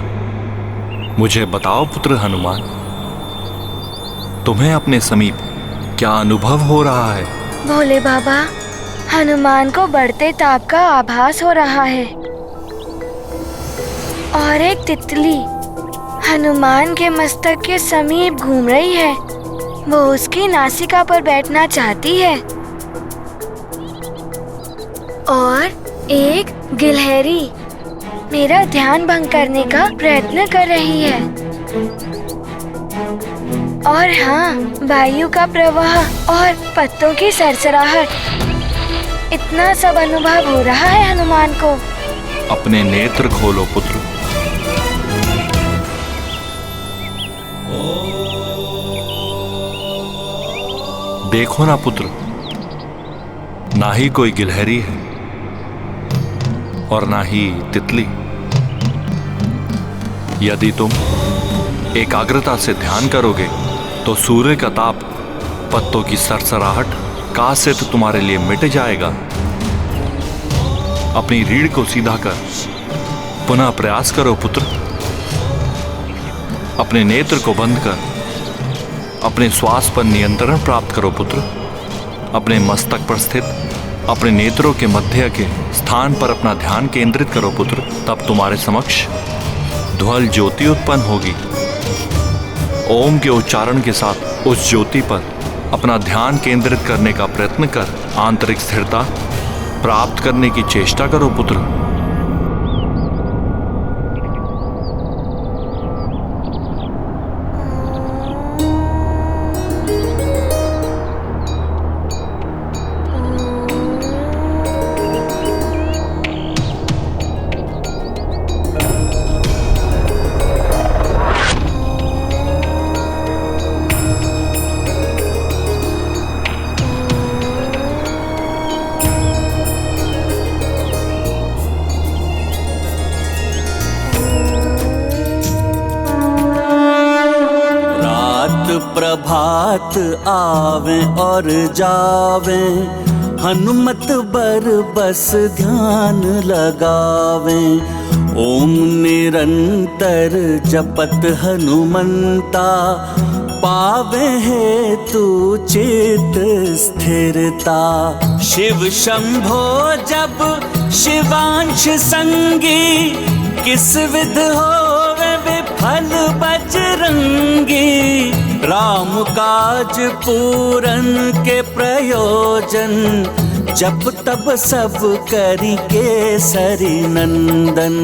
मुझे बताओ पुत्र हनुमान, तुम्हें अपने समीप क्या अनुभव हो रहा है? भोले बाबा, हनुमान को बढ़ते ताप का आभास हो रहा है और एक तितली हनुमान के मस्तक के समीप घूम रही है। वो उसकी नासिका पर बैठना चाहती है और एक गिलहरी मेरा ध्यान भंग करने का प्रयत्न कर रही है। और हाँ, वायु का प्रवाह और पत्तों की सरसराहट, इतना सब अनुभव हो रहा है हनुमान को। अपने नेत्र खोलो पुत्र। देखो ना पुत्र, ना ही कोई गिलहरी है और ना ही तितली। यदि तुम एकाग्रता से ध्यान करोगे तो सूर्य का ताप, पत्तों की सरसराहट का से तो तुम्हारे लिए मिट जाएगा। अपनी रीढ़ को सीधा कर पुनः प्रयास करो पुत्र। अपने नेत्र को बंद कर अपने श्वास पर नियंत्रण प्राप्त करो पुत्र। अपने मस्तक पर स्थित अपने नेत्रों के मध्य के स्थान पर अपना ध्यान केंद्रित करो पुत्र। तब तुम्हारे समक्ष ध्वल ज्योति उत्पन्न होगी। ओम के उच्चारण के साथ उस ज्योति पर अपना ध्यान केंद्रित करने का प्रयत्न कर। आंतरिक स्थिरता प्राप्त करने की चेष्टा करो पुत्र। प्रभात आवे और जावे, हनुमत बर बस ध्यान लगावे। ओम निरंतर जपत हनुमंता, पावे है तू चित स्थिरता। शिव शंभो जब शिवांश संगी, किस विध होवे विफल बजरंगी। राम काज पूरन के प्रयोजन, जब तब सब करी केसरी नंदन।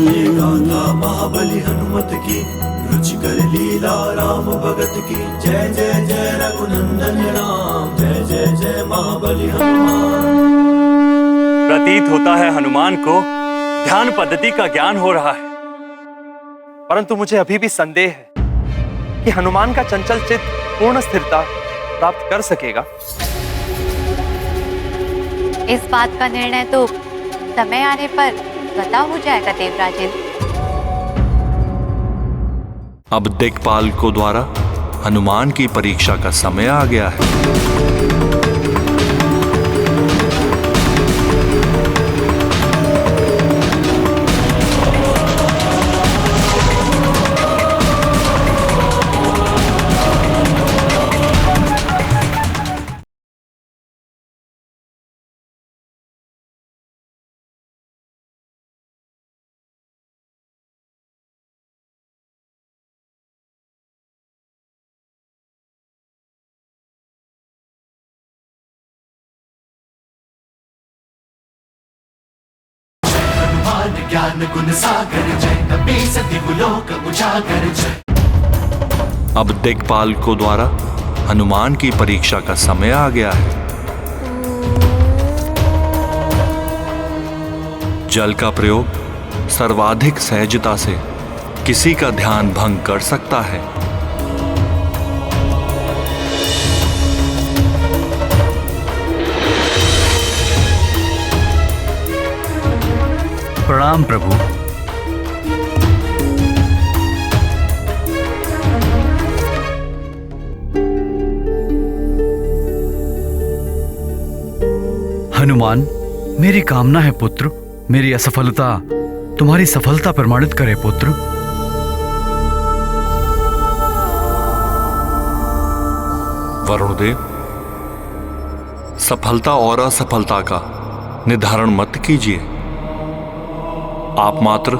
महाबली हनुमत की, रुचिकर लीला राम भगत की। जय जय जय रघुनंदन राम, जय जय जय महाबली हनुमान। प्रतीत होता है हनुमान को ध्यान पद्धति का ज्ञान हो रहा है, परंतु मुझे अभी भी संदेह है कि हनुमान का चंचल चित्त पूर्ण स्थिरता प्राप्त कर सकेगा। इस बात का निर्णय तो समय आने पर पता हो जाएगा देवराजेंद्र। अब दिक्पाल को द्वारा हनुमान की परीक्षा का समय आ गया है। ज्ञान गुण सागर जय, कपीस दिव्यलोक उजागर जय। अब दिक्पाल को द्वारा हनुमान की परीक्षा का समय आ गया है। जल का प्रयोग सर्वाधिक सहजता से किसी का ध्यान भंग कर सकता है। प्रणाम प्रभु। हनुमान, मेरी कामना है पुत्र, मेरी असफलता तुम्हारी सफलता प्रमाणित करे पुत्र। वरुणदेव, सफलता और असफलता का निर्धारण मत कीजिए। आप मात्र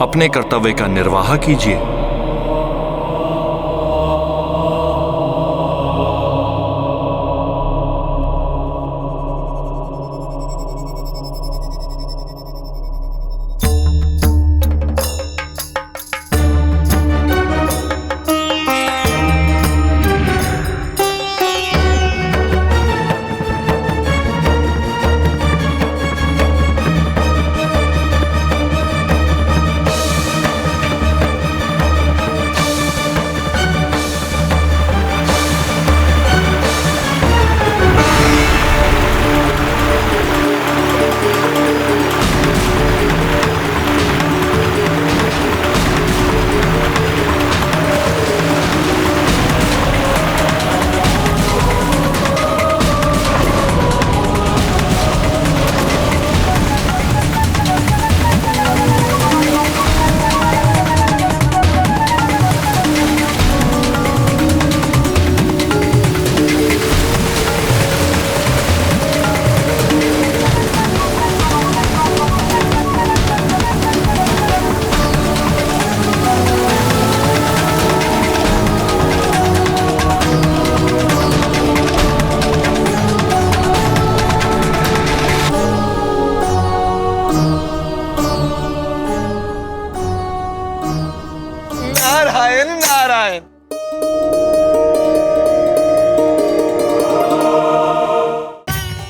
अपने कर्तव्य का निर्वाह कीजिए।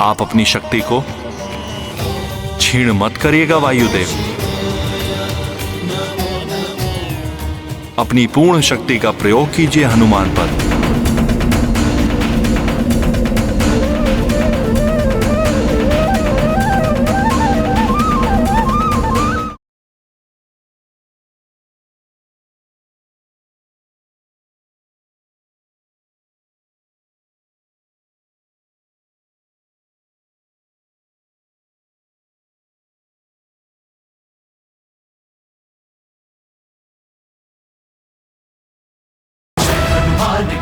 आप अपनी शक्ति को छीण मत करिएगा वायुदेव। अपनी पूर्ण शक्ति का प्रयोग कीजिए हनुमान पर।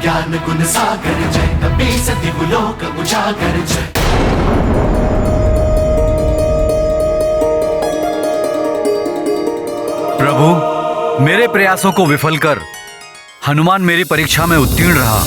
ज्ञान गुण सागर जय, कपी सति लोक उजागर जय। प्रभु, मेरे प्रयासों को विफल कर हनुमान मेरी परीक्षा में उत्तीर्ण रहा।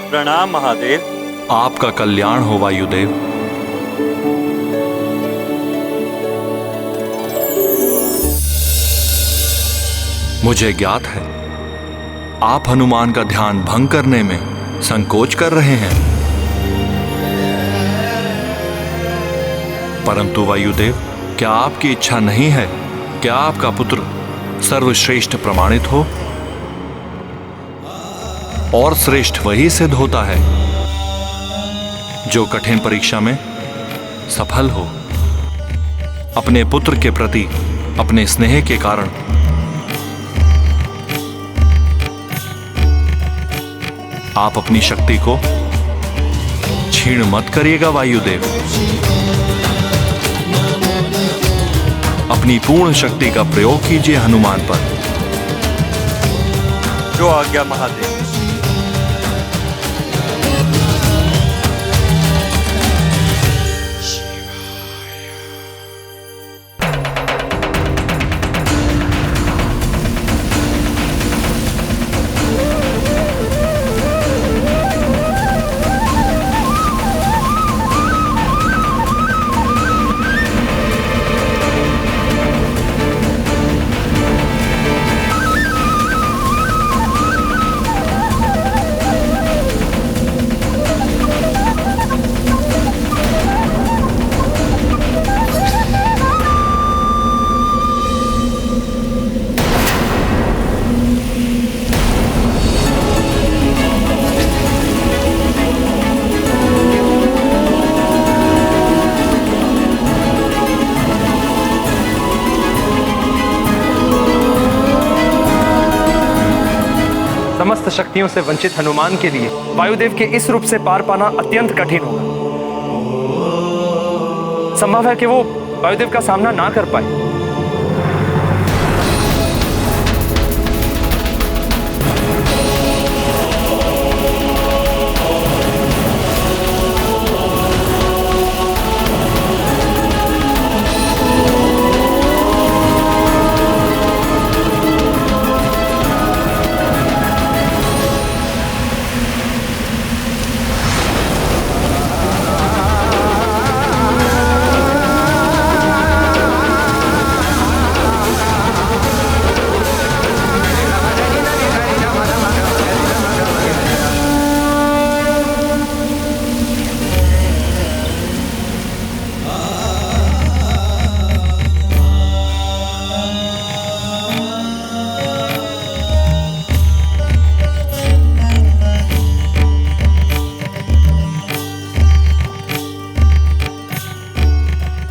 प्रणाम महादेव। आपका कल्याण हो वायुदेव। मुझे ज्ञात है आप हनुमान का ध्यान भंग करने में संकोच कर रहे हैं, परंतु वायुदेव, क्या आपकी इच्छा नहीं है क्या आपका पुत्र सर्वश्रेष्ठ प्रमाणित हो? और श्रेष्ठ वही सिद्ध होता है जो कठिन परीक्षा में सफल हो। अपने पुत्र के प्रति अपने स्नेह के कारण आप अपनी शक्ति को छीण मत करिएगा वायुदेव। अपनी पूर्ण शक्ति का प्रयोग कीजिए हनुमान पर। जो आज्ञा महादेव। समस्त शक्तियों से वंचित हनुमान के लिए वायुदेव के इस रूप से पार पाना अत्यंत कठिन होगा। संभव है कि वो वायुदेव का सामना ना कर पाए।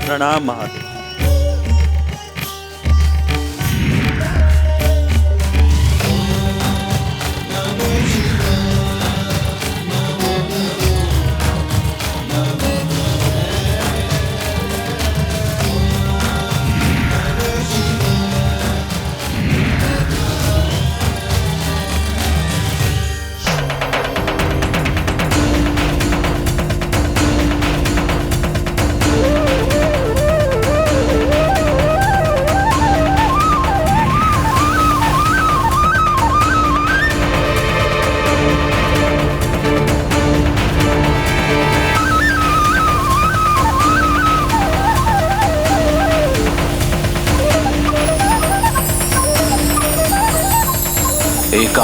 प्रणाम महादेव।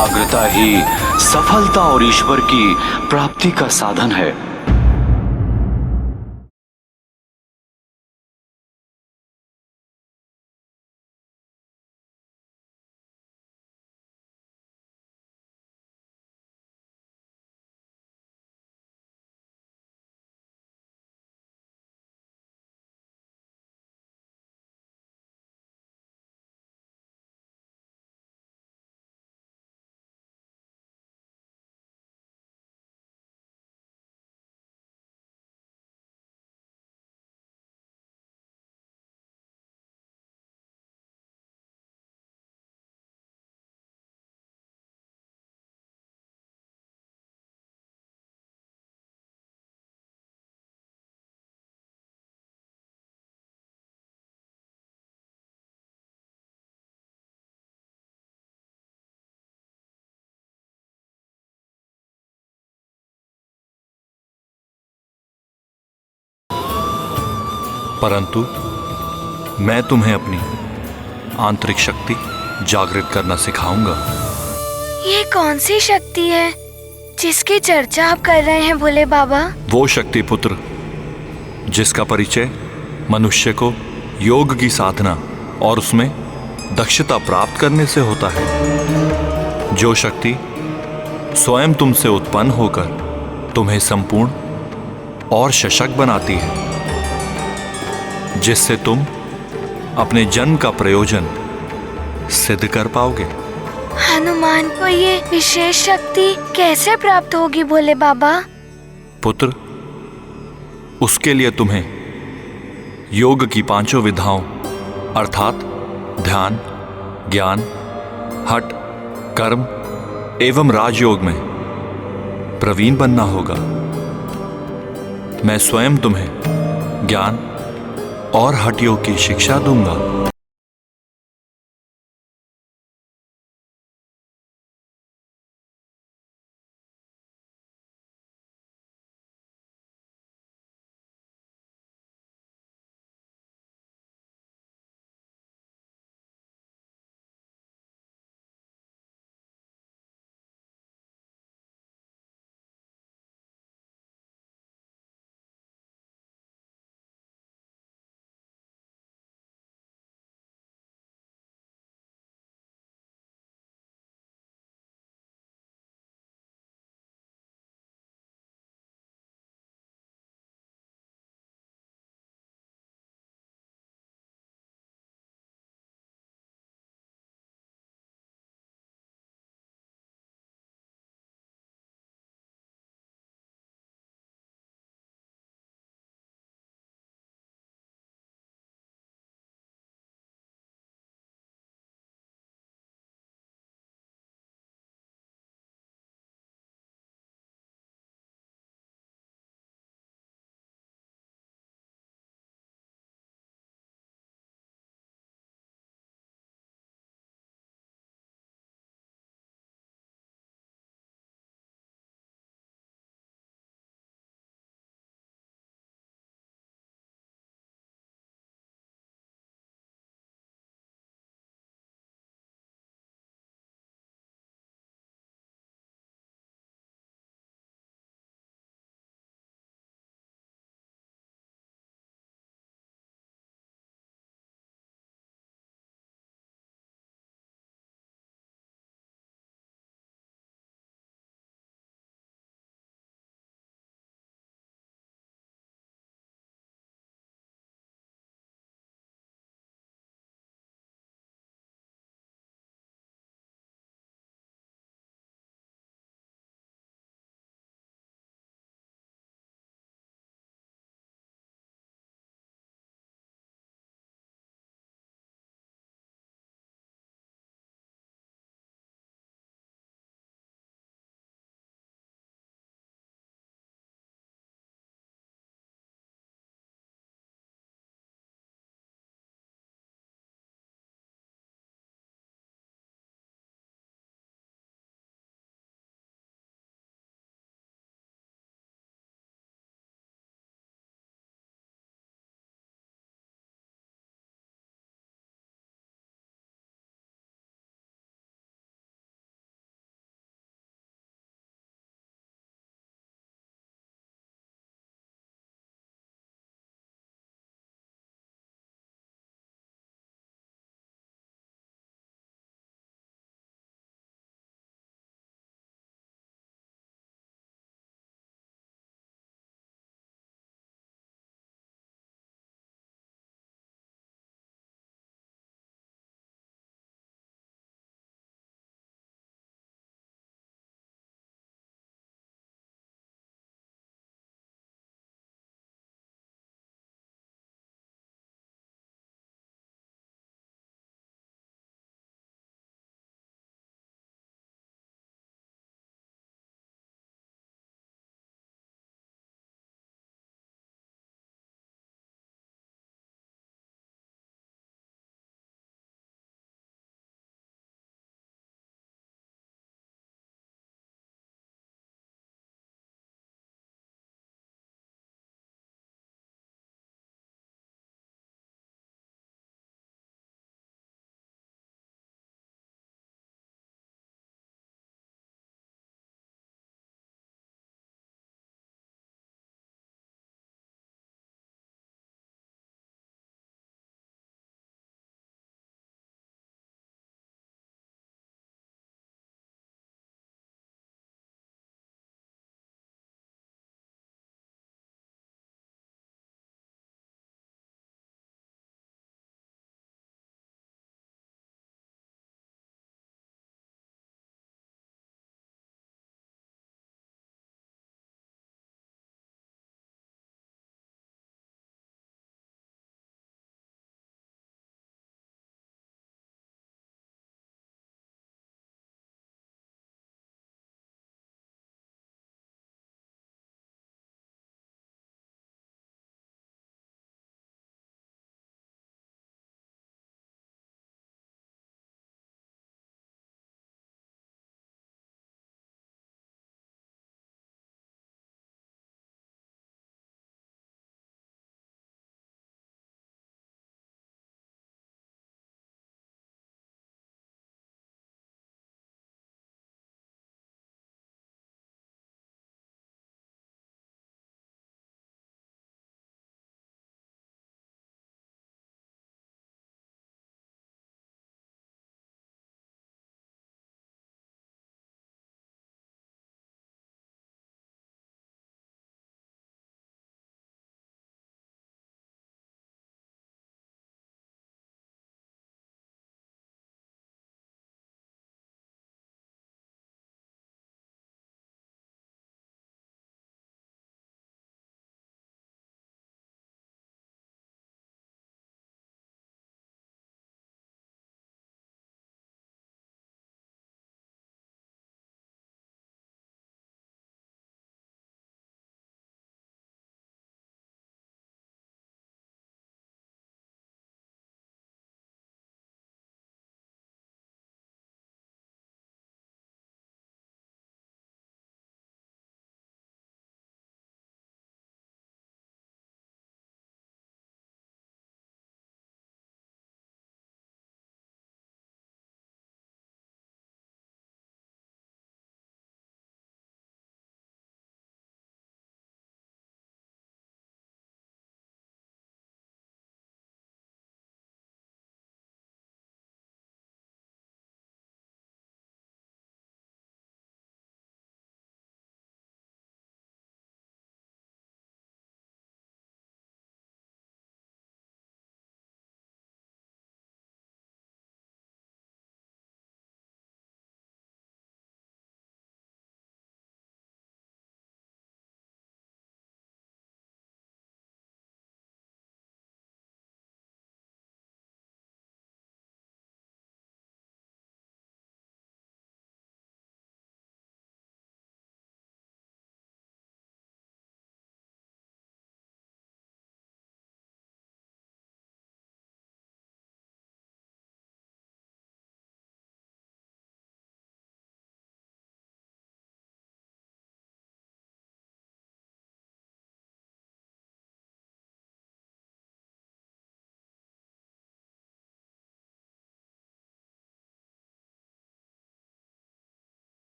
एकाग्रता ही सफलता और ईश्वर की प्राप्ति का साधन है। परंतु मैं तुम्हें अपनी आंतरिक शक्ति जागृत करना सिखाऊंगा। ये कौन सी शक्ति है जिसकी चर्चा आप कर रहे हैं भोले बाबा? वो शक्ति पुत्र जिसका परिचय मनुष्य को योग की साधना और उसमें दक्षता प्राप्त करने से होता है। जो शक्ति स्वयं तुमसे उत्पन्न होकर तुम्हें संपूर्ण और सशक्त बनाती है, जिससे तुम अपने जन्म का प्रयोजन सिद्ध कर पाओगे। हनुमान को ये विशेष शक्ति कैसे प्राप्त होगी भोले बाबा? पुत्र, उसके लिए तुम्हें योग की 5 विधाओं अर्थात ध्यान, ज्ञान, हठ, कर्म एवं राजयोग में प्रवीण बनना होगा। मैं स्वयं तुम्हें ज्ञान और हठ योग की शिक्षा दूंगा।